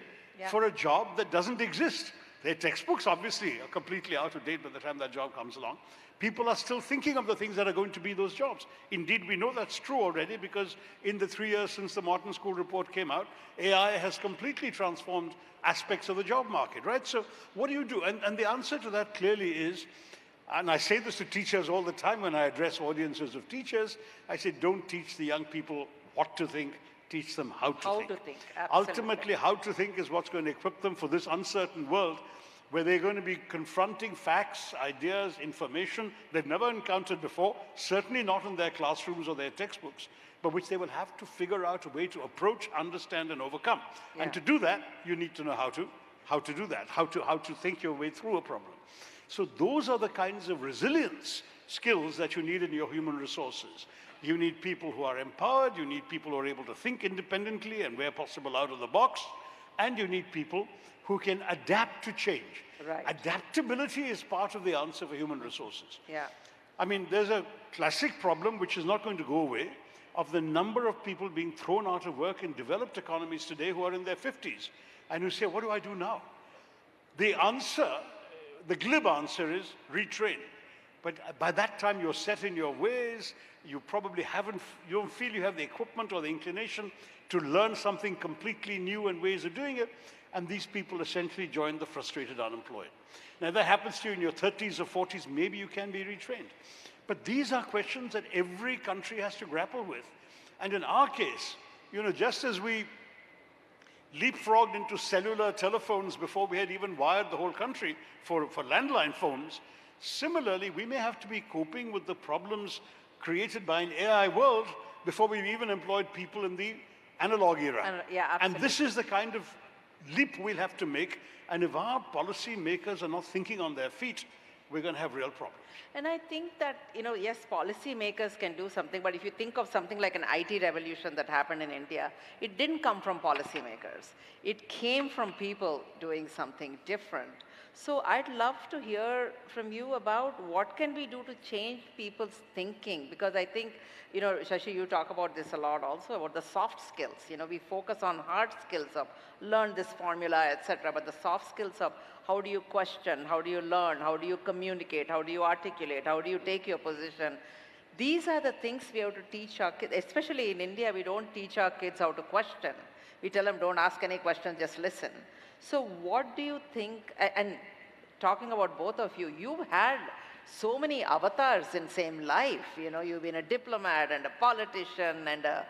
for a job that doesn't exist? Their textbooks, obviously, are completely out of date by the time that job comes along. People are still thinking of the things that are going to be those jobs. Indeed, we know that's true already because in the 3 years since the Martin School report came out, AI has completely transformed aspects of the job market, right? So what do you do? And the answer to that clearly is, and I say this to teachers all the time when I address audiences of teachers, I say, don't teach the young people what to think, teach them how to think. How to think, absolutely. Ultimately, how to think is what's going to equip them for this uncertain world where they're going to be confronting facts, ideas, information they've never encountered before, certainly not in their classrooms or their textbooks, but which they will have to figure out a way to approach, understand, and overcome. Yeah. And to do that, you need to know how to do that, how to think your way through a problem. So those are the kinds of resilience skills that you need in your human resources. You need people who are empowered, you need people who are able to think independently and where possible out of the box, and you need people who can adapt to change. Right. Adaptability is part of the answer for human resources. Yeah. I mean, there's a classic problem which is not going to go away of the number of people being thrown out of work in developed economies today who are in their 50s and who say, what do I do now? The answer, the glib answer is retrain. But by that time, you're set in your ways. You probably you don't feel you have the equipment or the inclination to learn something completely new and ways of doing it. And these people essentially join the frustrated unemployed. Now, if that happens to you in your 30s or 40s, maybe you can be retrained. But these are questions that every country has to grapple with. And in our case, you know, just as we leapfrogged into cellular telephones before we had even wired the whole country for landline phones, similarly, we may have to be coping with the problems created by an AI world before we've even employed people in the analog era. Yeah, absolutely. And this is the kind of leap we'll have to make. And if our policy makers are not thinking on their feet, we're going to have real problems. And I think that, you know, yes, policymakers can do something, but if you think of something like an IT revolution that happened in India, it didn't come from policymakers. It came from people doing something different. So I'd love to hear from you about what can we do to change people's thinking, because I think, you know, Shashi, you talk about this a lot also, about the soft skills. You know, we focus on hard skills of learn this formula, etc., but the soft skills of how do you question, how do you learn, how do you communicate, how do you articulate, how do you take your position. These are the things we have to teach our kids, especially in India, we don't teach our kids how to question. We tell them, don't ask any questions, just listen. So what do you think, and talking about both of you, you've had so many avatars in same life. You know, you've been a diplomat and a politician and a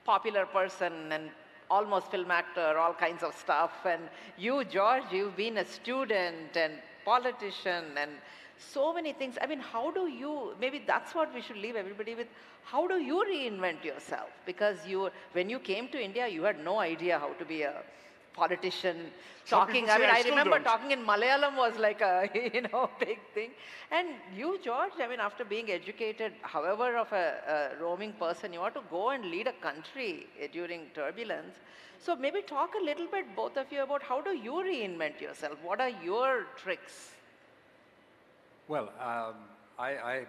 popular person and almost film actor, all kinds of stuff. And you, George, you've been a student and politician and so many things. I mean, how do you, maybe that's what we should leave everybody with, how do you reinvent yourself? Because when you came to India, you had no idea how to be a politician. Talking, I mean, I remember talking in Malayalam was like a, you know, big thing. And you, George, I mean, after being educated, however of a roaming person, you want to go and lead a country during turbulence. So maybe talk a little bit, both of you, about how do you reinvent yourself? What are your tricks? Well, I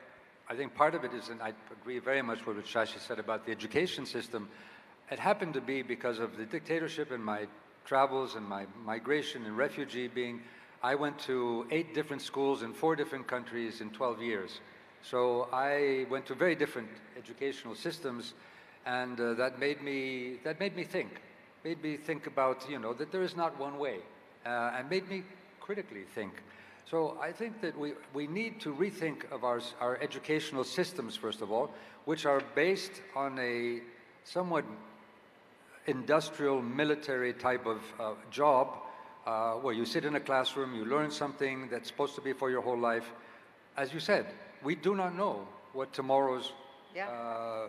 think part of it is, and I agree very much with what Shashi said about the education system. It happened to be because of the dictatorship and my travels and my migration and refugee being, I went to 8 different schools in 4 different countries in 12 years. So I went to very different educational systems, and that made me think about, you know, that there is not one way, and made me critically think. So I think that we need to rethink of our educational systems, first of all, which are based on a somewhat industrial, military type of job, where you sit in a classroom, you learn something that's supposed to be for your whole life, as you said, we do not know what tomorrow's Yeah.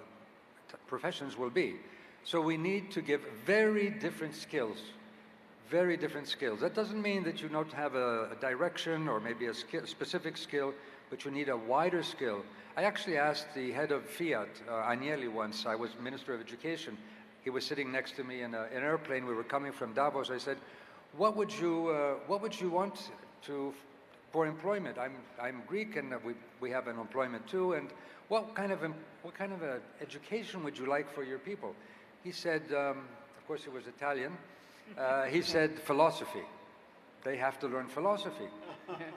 professions will be. So we need to give very different skills, very different skills. That doesn't mean that you don't have a direction or maybe a specific skill, but you need a wider skill. I actually asked the head of Fiat, Agnelli, once. I was Minister of Education. He was sitting next to me in an airplane. We were coming from Davos. I said, what would you want for employment? I'm Greek, and we have an employment too. And what kind of education would you like for your people? He said, of course he was Italian. He said philosophy. They have to learn philosophy.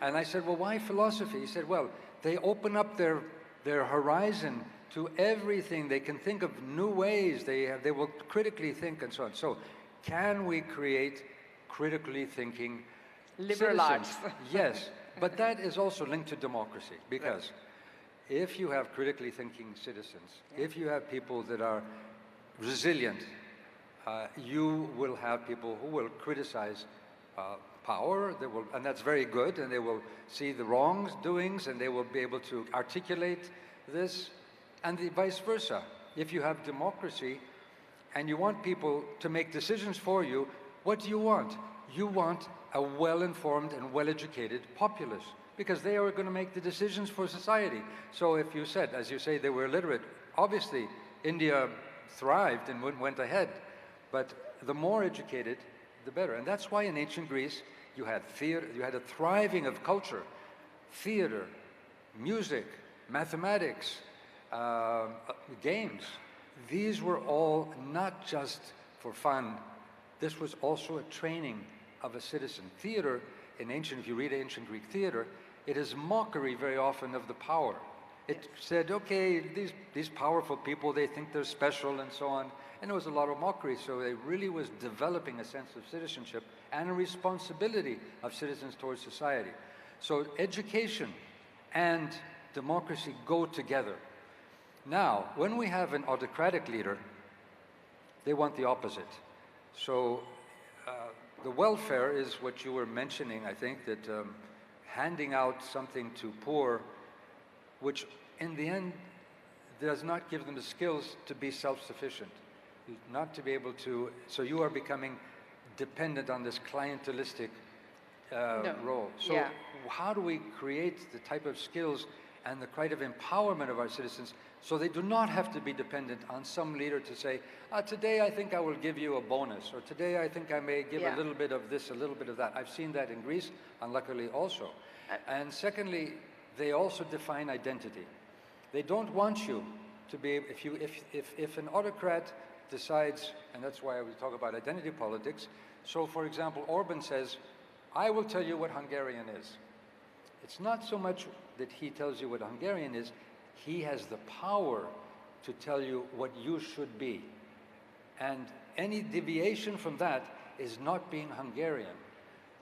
And I said, well, why philosophy? He said, well, they open up their horizon to everything. They can think of new ways. They will critically think and so on. So can we create critically thinking Liberal citizens? arts. Yes, but that is also linked to democracy, because if you have critically thinking citizens, if you have people that are resilient, you will have people who will criticize power, and that's very good, and they will see the wrongdoings, and they will be able to articulate this, and the vice versa. If you have democracy, and you want people to make decisions for you, what do you want? You want a well-informed and well-educated populace, because they are going to make the decisions for society. So if you said, as you say, they were illiterate, obviously India thrived and went ahead, but the more educated, the better. And that's why in ancient Greece, you had theater, you had a thriving of culture, theater, music, mathematics, games. These were all not just for fun. This was also a training of a citizen. Theater, if you read ancient Greek theater, it is mockery very often of the power. It said, okay, these powerful people, they think they're special and so on. And there was a lot of mockery, so it really was developing a sense of citizenship and a responsibility of citizens towards society. So education and democracy go together. Now, when we have an autocratic leader, they want the opposite. So the welfare is what you were mentioning, I think, that handing out something to poor, which in the end does not give them the skills to be self-sufficient, not to be able to, so you are becoming dependent on this clientelistic role. So how do we create the type of skills and the kind of empowerment of our citizens so they do not have to be dependent on some leader to say, today I think I will give you a bonus, or today I think I may give a little bit of this, a little bit of that. I've seen that in Greece, unluckily also. And secondly, they also define identity. They don't want you to be, if an autocrat decides, and that's why we talk about identity politics. So for example, Orban says, I will tell you what Hungarian is. It's not so much that he tells you what Hungarian is, he has the power to tell you what you should be. And any deviation from that is not being Hungarian.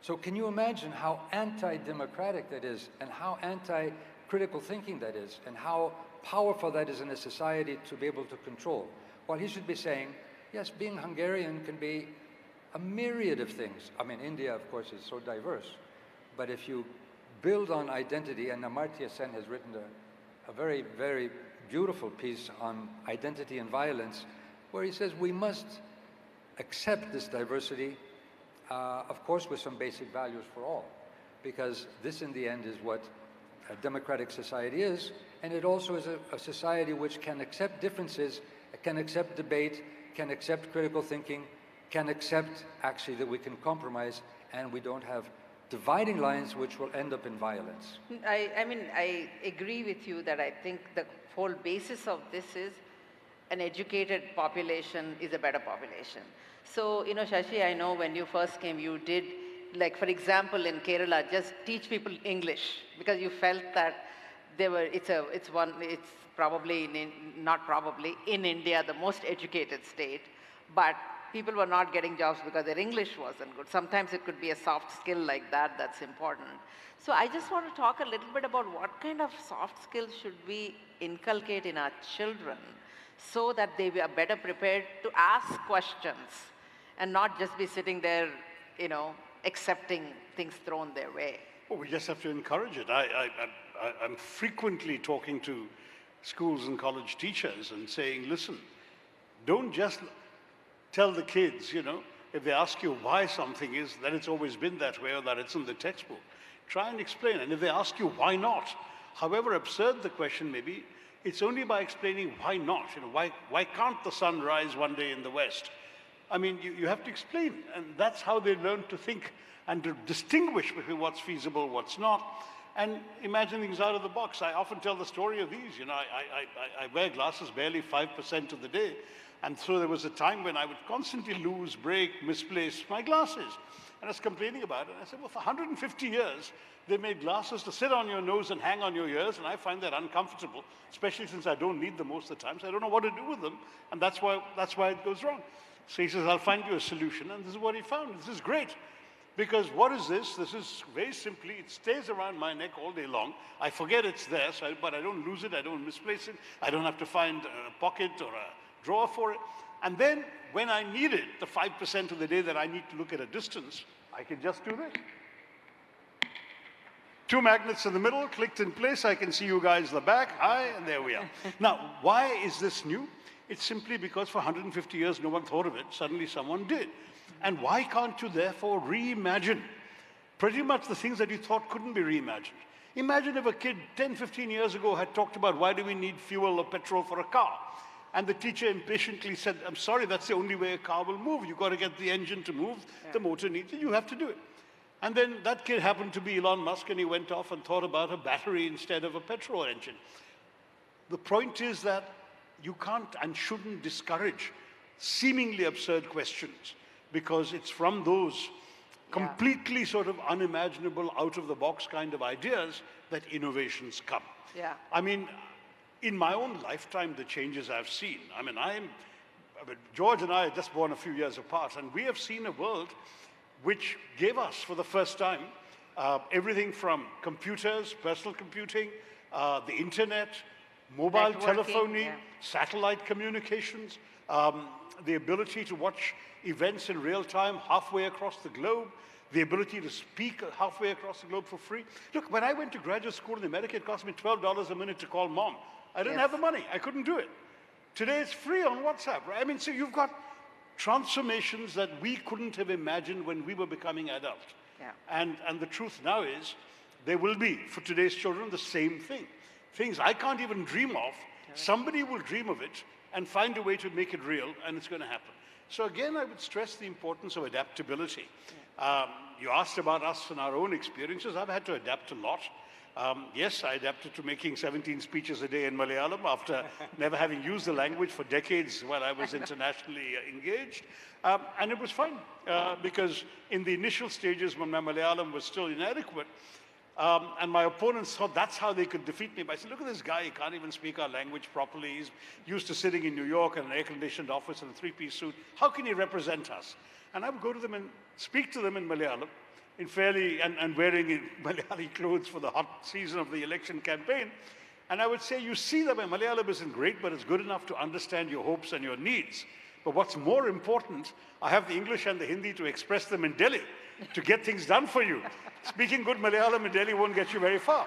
So can you imagine how anti-democratic that is, and how anti-critical thinking that is, and how powerful that is in a society to be able to control? Well, he should be saying, yes, being Hungarian can be a myriad of things. I mean, India, of course, is so diverse. But if you build on identity, and Amartya Sen has written a very, very beautiful piece on identity and violence, where he says we must accept this diversity, of course, with some basic values for all, because this, in the end, is what a democratic society is, and it also is a society which can accept differences, can accept debate, can accept critical thinking, can accept, actually, that we can compromise, and we don't have dividing lines which will end up in violence. I mean, I agree with you that I think the whole basis of this is an educated population is a better population. So, you know, Shashi, I know when you first came, you did, like, for example, in Kerala, just teach people English, because you felt that it's probably, not probably, in India, the most educated state, but people were not getting jobs because their English wasn't good. Sometimes it could be a soft skill like that that's important. So I just want to talk a little bit about what kind of soft skills should we inculcate in our children so that they are better prepared to ask questions and not just be sitting there, you know, accepting things thrown their way. Well, we just have to encourage it. I'm frequently talking to schools and college teachers and saying, listen, don't just tell the kids, if they ask you why something is, that it's always been that way or that it's in the textbook. Try and explain. And if they ask you why not, however absurd the question may be, it's only by explaining why not. Why can't the sun rise one day in the west? I mean, you have to explain. And that's how they learn to think and to distinguish between what's feasible, what's not, and imagine things out of the box. I often tell the story of these. I wear glasses barely 5% of the day. And so there was a time when I would constantly lose, break, misplace my glasses. And I was complaining about it. And I said, well, for 150 years, they made glasses to sit on your nose and hang on your ears, and I find that uncomfortable, especially since I don't need them most of the time, so I don't know what to do with them, and that's why it goes wrong. So he says, I'll find you a solution, and this is what he found. This is great, because what is this? This is very simply, it stays around my neck all day long. I forget it's there, but I don't lose it, I don't misplace it, I don't have to find a pocket or a drawer for it. And then, when I need it, the 5% of the day that I need to look at a distance, I can just do this. 2 magnets in the middle, clicked in place. I can see you guys in the back. Hi, and there we are. Now, why is this new? It's simply because for 150 years, no one thought of it. Suddenly, someone did. And why can't you, therefore, reimagine pretty much the things that you thought couldn't be reimagined? Imagine if a kid 10, 15 years ago had talked about why do we need fuel or petrol for a car? And the teacher impatiently said, I'm sorry, that's the only way a car will move. You've got to get the engine to move. The motor needs it. You have to do it. And then that kid happened to be Elon Musk, and he went off and thought about a battery instead of a petrol engine. The point is that you can't and shouldn't discourage seemingly absurd questions, because it's from those completely sort of unimaginable, out-of-the-box kind of ideas that innovations come. Yeah. I mean, in my own lifetime, the changes I've seen, George and I are just born a few years apart, and we have seen a world which gave us, for the first time, everything from computers, personal computing, the internet, mobile telephony, satellite communications, the ability to watch events in real time halfway across the globe, the ability to speak halfway across the globe for free. Look, when I went to graduate school in America, it cost me $12 a minute to call mom. I didn't have the money. I couldn't do it. Today, it's free on WhatsApp, right? I mean, so you've got transformations that we couldn't have imagined when we were becoming adult. Yeah. And the truth now is, there will be, for today's children, the same thing. Things I can't even dream of, somebody will dream of it and find a way to make it real, and it's going to happen. So again, I would stress the importance of adaptability. You asked about us and our own experiences. I've had to adapt a lot. Yes, I adapted to making 17 speeches a day in Malayalam after never having used the language for decades while I was internationally engaged. And it was fun, because in the initial stages when my Malayalam was still inadequate, and my opponents thought that's how they could defeat me. But I said, look at this guy, he can't even speak our language properly. He's used to sitting in New York in an air-conditioned office in a 3-piece suit. How can he represent us? And I would go to them and speak to them in Malayalam, and wearing Malayali clothes for the hot season of the election campaign. And I would say, you see that my Malayalam isn't great, but it's good enough to understand your hopes and your needs. But what's more important, I have the English and the Hindi to express them in Delhi, to get things done for you. Speaking good Malayalam in Delhi won't get you very far.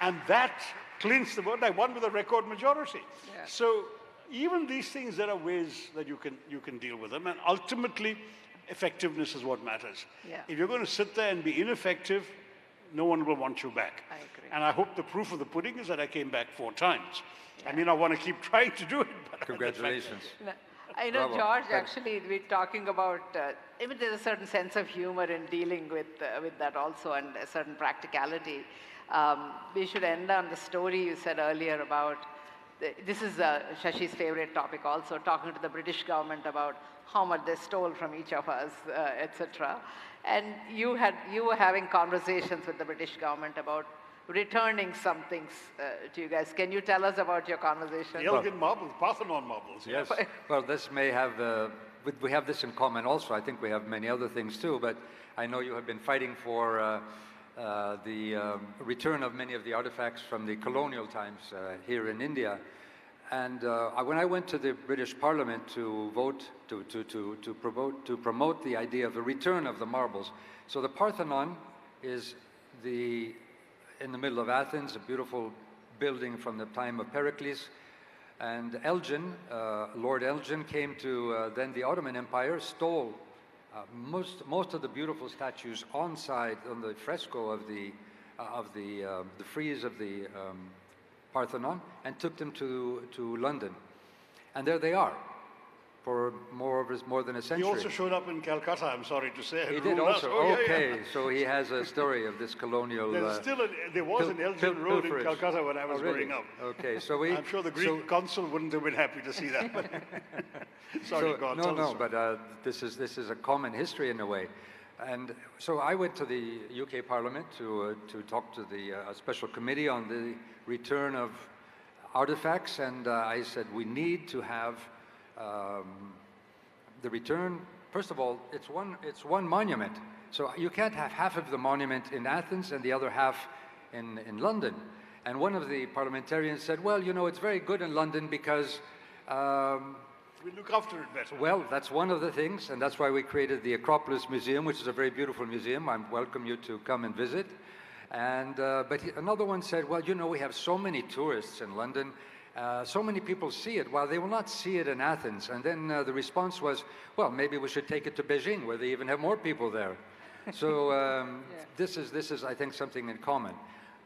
And that clinched the vote. I won with a record majority. Yeah. So even these things, there are ways that you can deal with them. And ultimately, effectiveness is what matters. Yeah. If you're going to sit there and be ineffective, no one will want you back. I agree. And I hope the proof of the pudding is that I came back 4 times. Yeah. I mean, I want to keep trying to do it. But congratulations. I know, George, actually, we're talking about, even there's a certain sense of humor in dealing with that also, and a certain practicality. We should end on the story you said earlier about, this is Shashi's favorite topic also, talking to the British government about how much they stole from each of us, etc. And you were having conversations with the British government about returning some things to you guys. Can you tell us about your conversation? The Elgin marbles, Parthenon marbles. Yes. Well, this may have, we have this in common also. I think we have many other things too, but I know you have been fighting for the return of many of the artifacts from the colonial times here in India. And when I went to the British Parliament to vote, to promote the idea of the return of the marbles, so the Parthenon is in the middle of Athens, a beautiful building from the time of Pericles. And Elgin, Lord Elgin, came to then the Ottoman Empire, stole most of the beautiful statues on the fresco of the frieze of the Parthenon, and took them to London. And there they are for more than a century. He also showed up in Calcutta, I'm sorry to say. He did also. Okay, so he has a story of this colonial. There was an Elgin Road in Calcutta when I was growing up. Okay, so I'm sure the Greek consul wouldn't have been happy to see that. Sorry, God. No, but this is a common history in a way. And so I went to the UK Parliament to talk to the special committee on the return of artifacts, and I said we need to have the return. First of all, it's one monument, so you can't have half of the monument in Athens and the other half in London. And one of the parliamentarians said, well, you know, it's very good in London because we look after it better. Well, that's one of the things, and that's why we created the Acropolis Museum, which is a very beautiful museum. I welcome you to come and visit. And but another one said, well, you know, we have so many tourists in London. So many people see it, while they will not see it in Athens. And then the response was, well, maybe we should take it to Beijing, where they even have more people there. So this is, I think, something in common.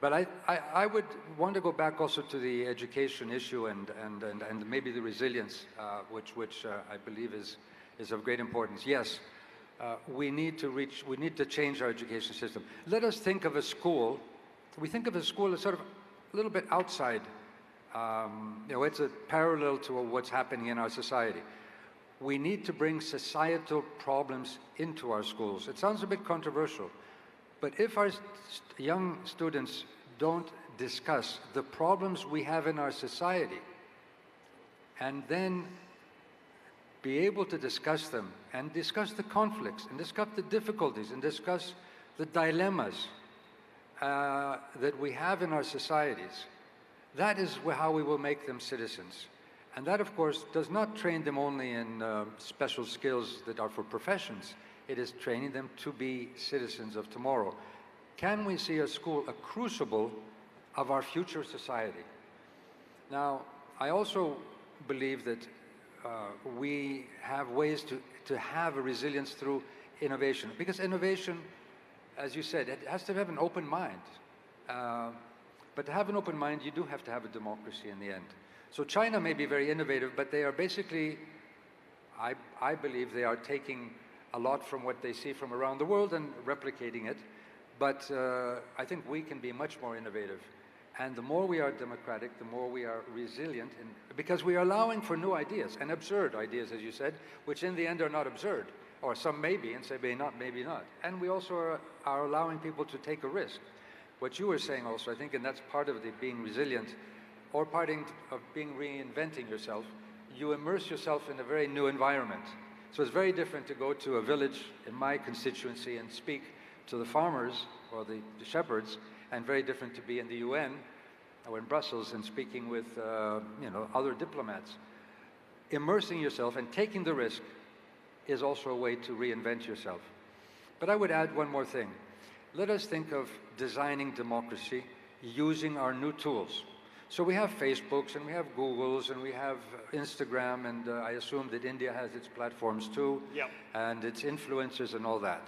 But I would want to go back also to the education issue and maybe the resilience, which I believe is of great importance. Yes, we need to change our education system. Let us think of a school. We think of a school as sort of a little bit outside. You know, it's a parallel to what's happening in our society. We need to bring societal problems into our schools. It sounds a bit controversial, but if our young students don't discuss the problems we have in our society, and then be able to discuss them, and discuss the conflicts, and discuss the difficulties, and discuss the dilemmas that we have in our societies, that is how we will make them citizens. And that, of course, does not train them only in special skills that are for professions. It is training them to be citizens of tomorrow. Can we see a school a crucible of our future society? Now, I also believe that we have ways to have a resilience through innovation. Because innovation, as you said, it has to have an open mind. But to have an open mind, you do have to have a democracy in the end. So China may be very innovative, but they are basically, I believe they are taking a lot from what they see from around the world and replicating it. But I think we can be much more innovative. And the more we are democratic, the more we are resilient, because we are allowing for new ideas, and absurd ideas, as you said, which in the end are not absurd. Or some may be, and say maybe not. And we also are allowing people to take a risk. What you were saying also, I think, and that's part of the being resilient, or part of being reinventing yourself, you immerse yourself in a very new environment. So it's very different to go to a village in my constituency and speak to the farmers or the shepherds, and very different to be in the UN or in Brussels and speaking with you know, other diplomats. Immersing yourself and taking the risk is also a way to reinvent yourself. But I would add one more thing. Let us think of designing democracy using our new tools. So we have Facebooks, and we have Googles, and we have Instagram, and I assume that India has its platforms too, yep, and its influencers and all that.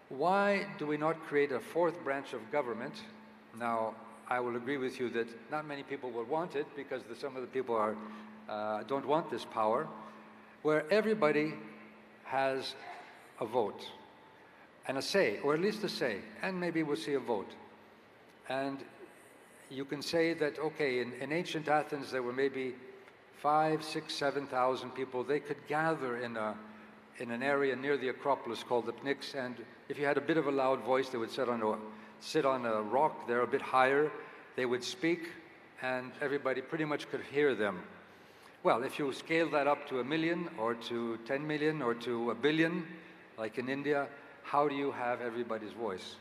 Why do we not create a fourth branch of government? Now, I will agree with you that not many people will want it, because some of the people don't want this power, where everybody has a vote and a say, or at least a say, and maybe we'll see a vote. And you can say that, okay, in ancient Athens there were maybe 5,000, 6,000, 7,000 people. They could gather in an area near the Acropolis called the Pnyx, and if you had a bit of a loud voice, they would sit on a rock there a bit higher. They would speak, and everybody pretty much could hear them. Well, if you scale that up to 1 million, or to 10 million, or to 1 billion, like in India, how do you have everybody's voice?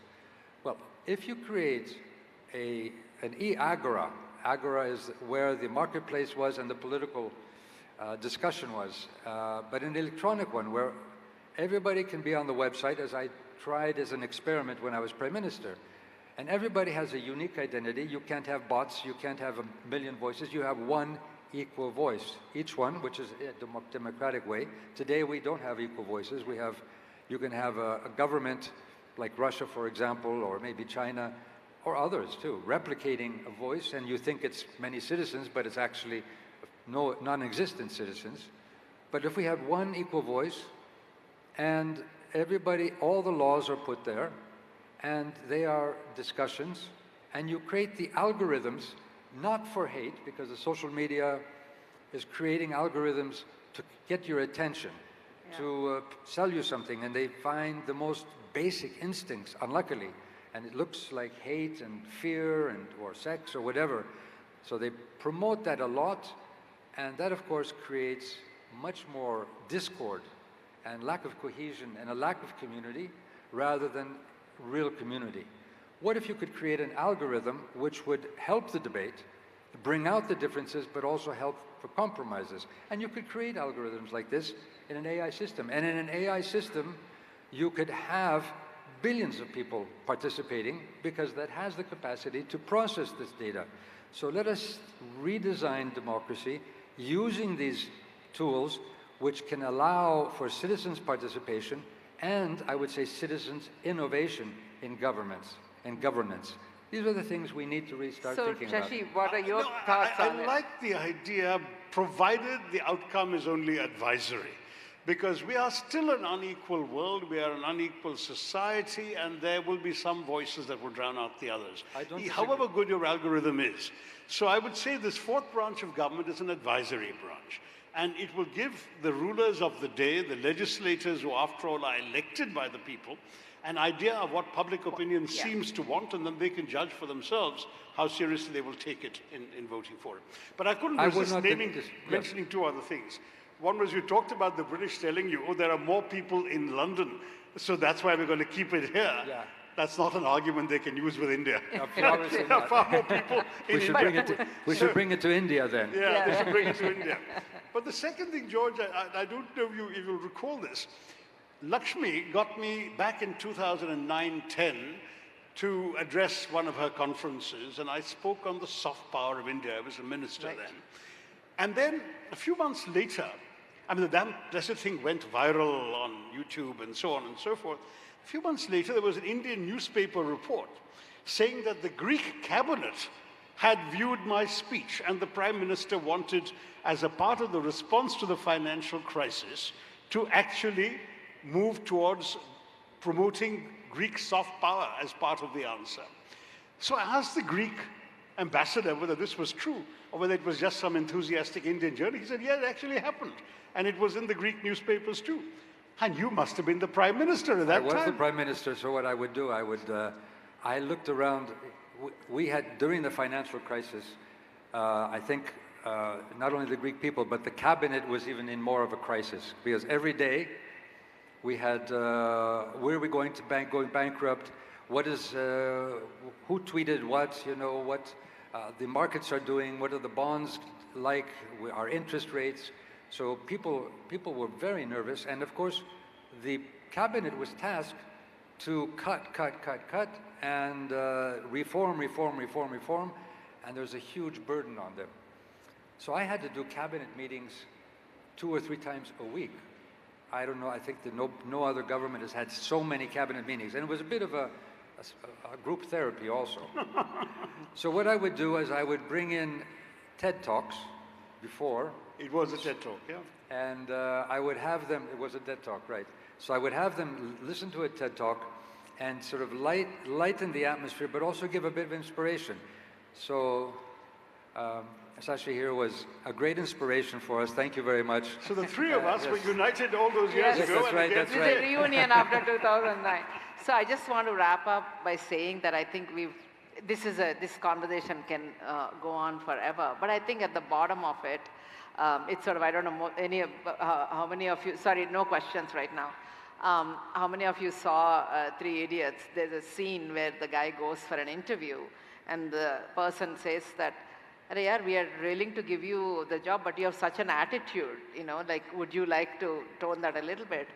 Well, if you create an e-agora, agora is where the marketplace was and the political discussion was, but an electronic one where Everybody can be on the website, as I tried as an experiment when I was Prime Minister. And everybody has a unique identity. You can't have bots, you can't have a million voices, you have one equal voice. Each one, which is a democratic way. Today we don't have equal voices. You can have a government like Russia, for example, or maybe China, or others too, replicating a voice, and you think it's many citizens, but it's actually non-existent citizens. But if we have one equal voice, and everybody, all the laws are put there, and they are discussions, and you create the algorithms, not for hate, because the social media is creating algorithms to get your attention, to sell you something, and they find the most basic instincts, unluckily, and it looks like hate and fear or sex or whatever. So they promote that a lot, and that of course creates much more discord and lack of cohesion and a lack of community rather than real community. What if you could create an algorithm which would help the debate, bring out the differences, but also help for compromises? And you could create algorithms like this in an AI system. And in an AI system, you could have billions of people participating because that has the capacity to process this data. So let us redesign democracy using these tools which can allow for citizens' participation and, I would say, citizens' innovation in governments and governance. These are the things we need to restart thinking about. So, Shashi, what are your thoughts on it? I like the idea, provided the outcome is only advisory. Because we are still an unequal world, we are an unequal society, and there will be some voices that will drown out the others, however good your algorithm is. So I would say this fourth branch of government is an advisory branch. And it will give the rulers of the day, the legislators who after all are elected by the people, an idea of what public opinion seems to want, and then they can judge for themselves how seriously they will take it in voting for it. But I couldn't resist mentioning two other things. One was you talked about the British telling you, oh, there are more people in London, so that's why we're going to keep it here. Yeah. That's not an argument they can use with India. There are far more people in India. We should bring it to India then. Yeah, they should bring it to India. But the second thing, George, I don't know if you'll recall this. Lakshmi got me back in 2009-10 to address one of her conferences, and I spoke on the soft power of India. I was a minister then. And then a few months later, I mean, the damn blessed thing went viral on YouTube and so on and so forth. A few months later, there was an Indian newspaper report saying that the Greek cabinet had viewed my speech, and the Prime Minister wanted, as a part of the response to the financial crisis, to actually move towards promoting Greek soft power as part of the answer. So I asked the Greek ambassador whether this was true, or whether it was just some enthusiastic Indian journalist. He said, yeah, it actually happened. And it was in the Greek newspapers too. And you must have been the Prime Minister at that time. I was the Prime Minister, so what I would do, I looked around. We had, during the financial crisis, I think not only the Greek people, but the cabinet was even in more of a crisis. Because every day we had, where are we going bankrupt? What is, who tweeted what, you know, what the markets are doing, what are the bonds like, our interest rates. So people were very nervous, and of course the cabinet was tasked to cut, and reform, and there's a huge burden on them. So I had to do cabinet meetings 2 or 3 times a week. I don't know, I think that no other government has had so many cabinet meetings, and it was a bit of a group therapy also. So what I would do is I would bring in TED Talks before. It was a TED Talk, yeah. And I would have them, it was a TED Talk, right. So I would have them listen to a TED Talk and sort of lighten the atmosphere, but also give a bit of inspiration. So Sashi here was a great inspiration for us. Thank you very much. So the three of us were united all those years ago. That's right, that's right. It's a reunion after 2009. So I just want to wrap up by saying that I think this conversation can go on forever. But I think at the bottom of it, it's sort of, I don't know how many of you, sorry, no questions right now. How many of you saw Three Idiots? There's a scene where the guy goes for an interview and the person says that, "Arey yaar, we are willing to give you the job, but you have such an attitude, you know, like, would you like to tone that a little bit?"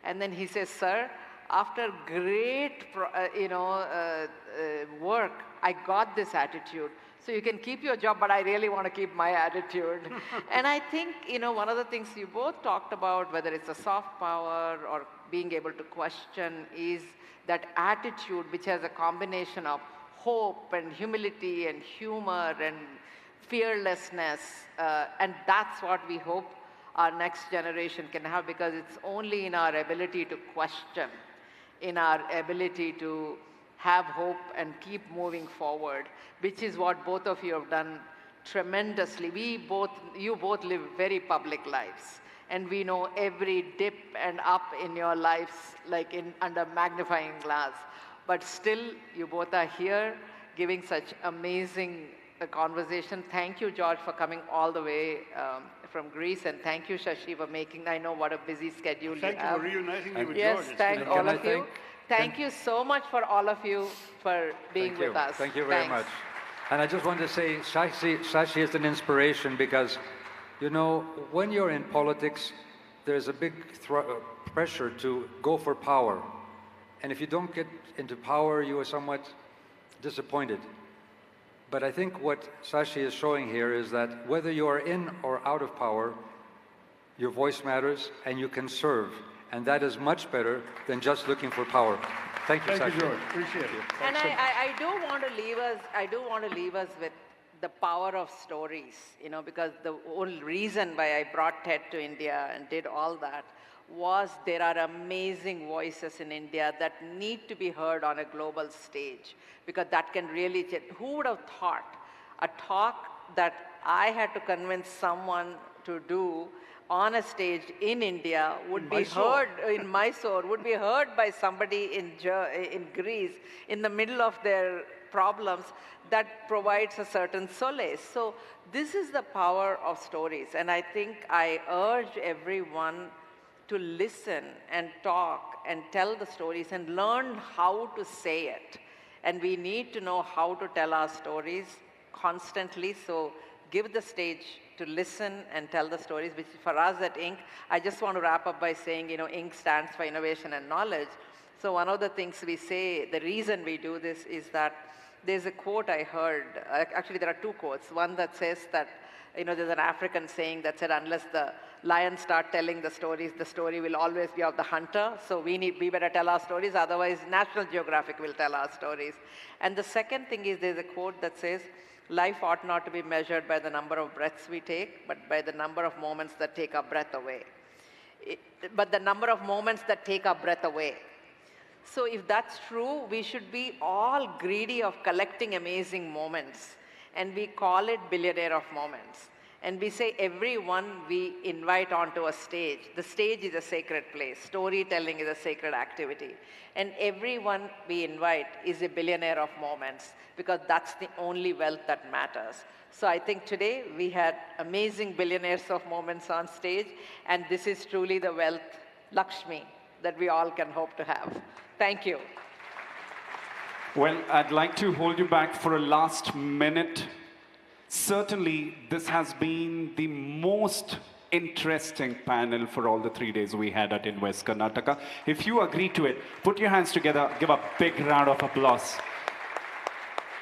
And then he says, sir, after great work, I got this attitude. So you can keep your job, but I really want to keep my attitude. And I think, one of the things you both talked about, whether it's a soft power or being able to question, is that attitude which has a combination of hope and humility and humor and fearlessness. And that's what we hope our next generation can have, because it's only in our ability to question, in our ability to have hope and keep moving forward, which is what both of you have done tremendously. You both live very public lives, and we know every dip and up in your lives like under magnifying glass. But still, you both are here giving such amazing conversation. Thank you, George, for coming all the way from Greece, and thank you, Shashi, for making, I know what a busy schedule you have. Thank you for reuniting me with Yes, George. thank all of you. Thank you so much for all of you for being with us. Thank you very much. And I just want to say, Shashi is an inspiration because, when you're in politics, there's a big pressure to go for power. And if you don't get into power, you are somewhat disappointed. But I think what Shashi is showing here is that whether you are in or out of power, your voice matters and you can serve. And that is much better than just looking for power. Thank you, Shashi. Thank you, George. Appreciate it. And I do want to leave us with the power of stories, because the only reason why I brought TED to India and did all that was there are amazing voices in India that need to be heard on a global stage, because that can really change. Who would have thought a talk that I had to convince someone to do on a stage in India would be heard in Mysore, would be heard by somebody in Greece in the middle of their problems, that provides a certain solace. So this is the power of stories. And I think I urge everyone to listen and talk and tell the stories and learn how to say it. And we need to know how to tell our stories constantly. So give the stage to listen and tell the stories, which for us at Inc., I just want to wrap up by saying, Inc. stands for innovation and knowledge. So one of the things we say, the reason we do this is that there's a quote I heard, actually there are two quotes. One that says that, there's an African saying that said, unless the lions start telling the stories, the story will always be of the hunter. So we better tell our stories, otherwise National Geographic will tell our stories. And the second thing is there's a quote that says, life ought not to be measured by the number of breaths we take, but by the number of moments that take our breath away. But the number of moments that take our breath away. So if that's true, we should be all greedy of collecting amazing moments. And we call it billionaire of moments. And we say everyone we invite onto a stage. The stage is a sacred place. Storytelling is a sacred activity. And everyone we invite is a billionaire of moments, because that's the only wealth that matters. So I think today we had amazing billionaires of moments on stage, and this is truly the wealth, Lakshmi, that we all can hope to have. Thank you. Well, I'd like to hold you back for a last minute. Certainly, this has been the most interesting panel for all the 3 days we had at Invest Karnataka. If you agree to it, put your hands together, give a big round of applause.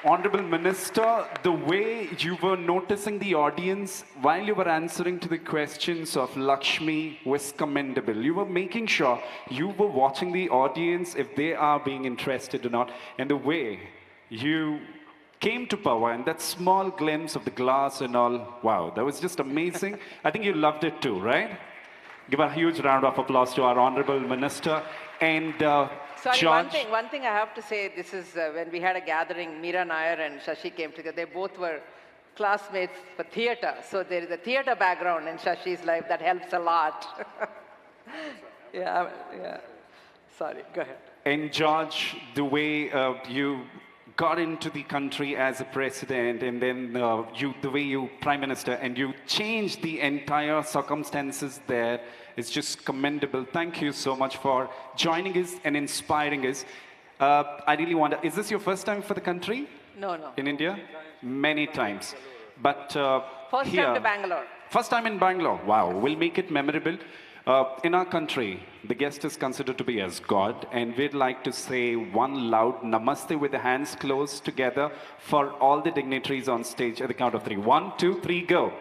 Honorable Minister, the way you were noticing the audience while you were answering to the questions of Lakshmi was commendable. You were making sure you were watching the audience if they are being interested or not. And the way you came to power and that small glimpse of the glass and all, wow, that was just amazing. I think you loved it too, right? Give a huge round of applause to our Honorable Minister. And Sorry, George, one thing I have to say, this is when we had a gathering, Meera Nair and Shashi came together. They both were classmates for theater. So there is a theater background in Shashi's life that helps a lot. yeah. Sorry, go ahead. And George, the way you got into the country as a president, and then the way you prime minister, and you changed the entire circumstances there, is just commendable. Thank you so much for joining us and inspiring us. I really wonder, is this your first time for the country? No. In India? Many times. But First here, time to Bangalore. First time in Bangalore. Wow, we'll make it memorable. In our country, the guest is considered to be as God, and we'd like to say one loud namaste with the hands closed together for all the dignitaries on stage at the count of three. 1, 2, 3, go.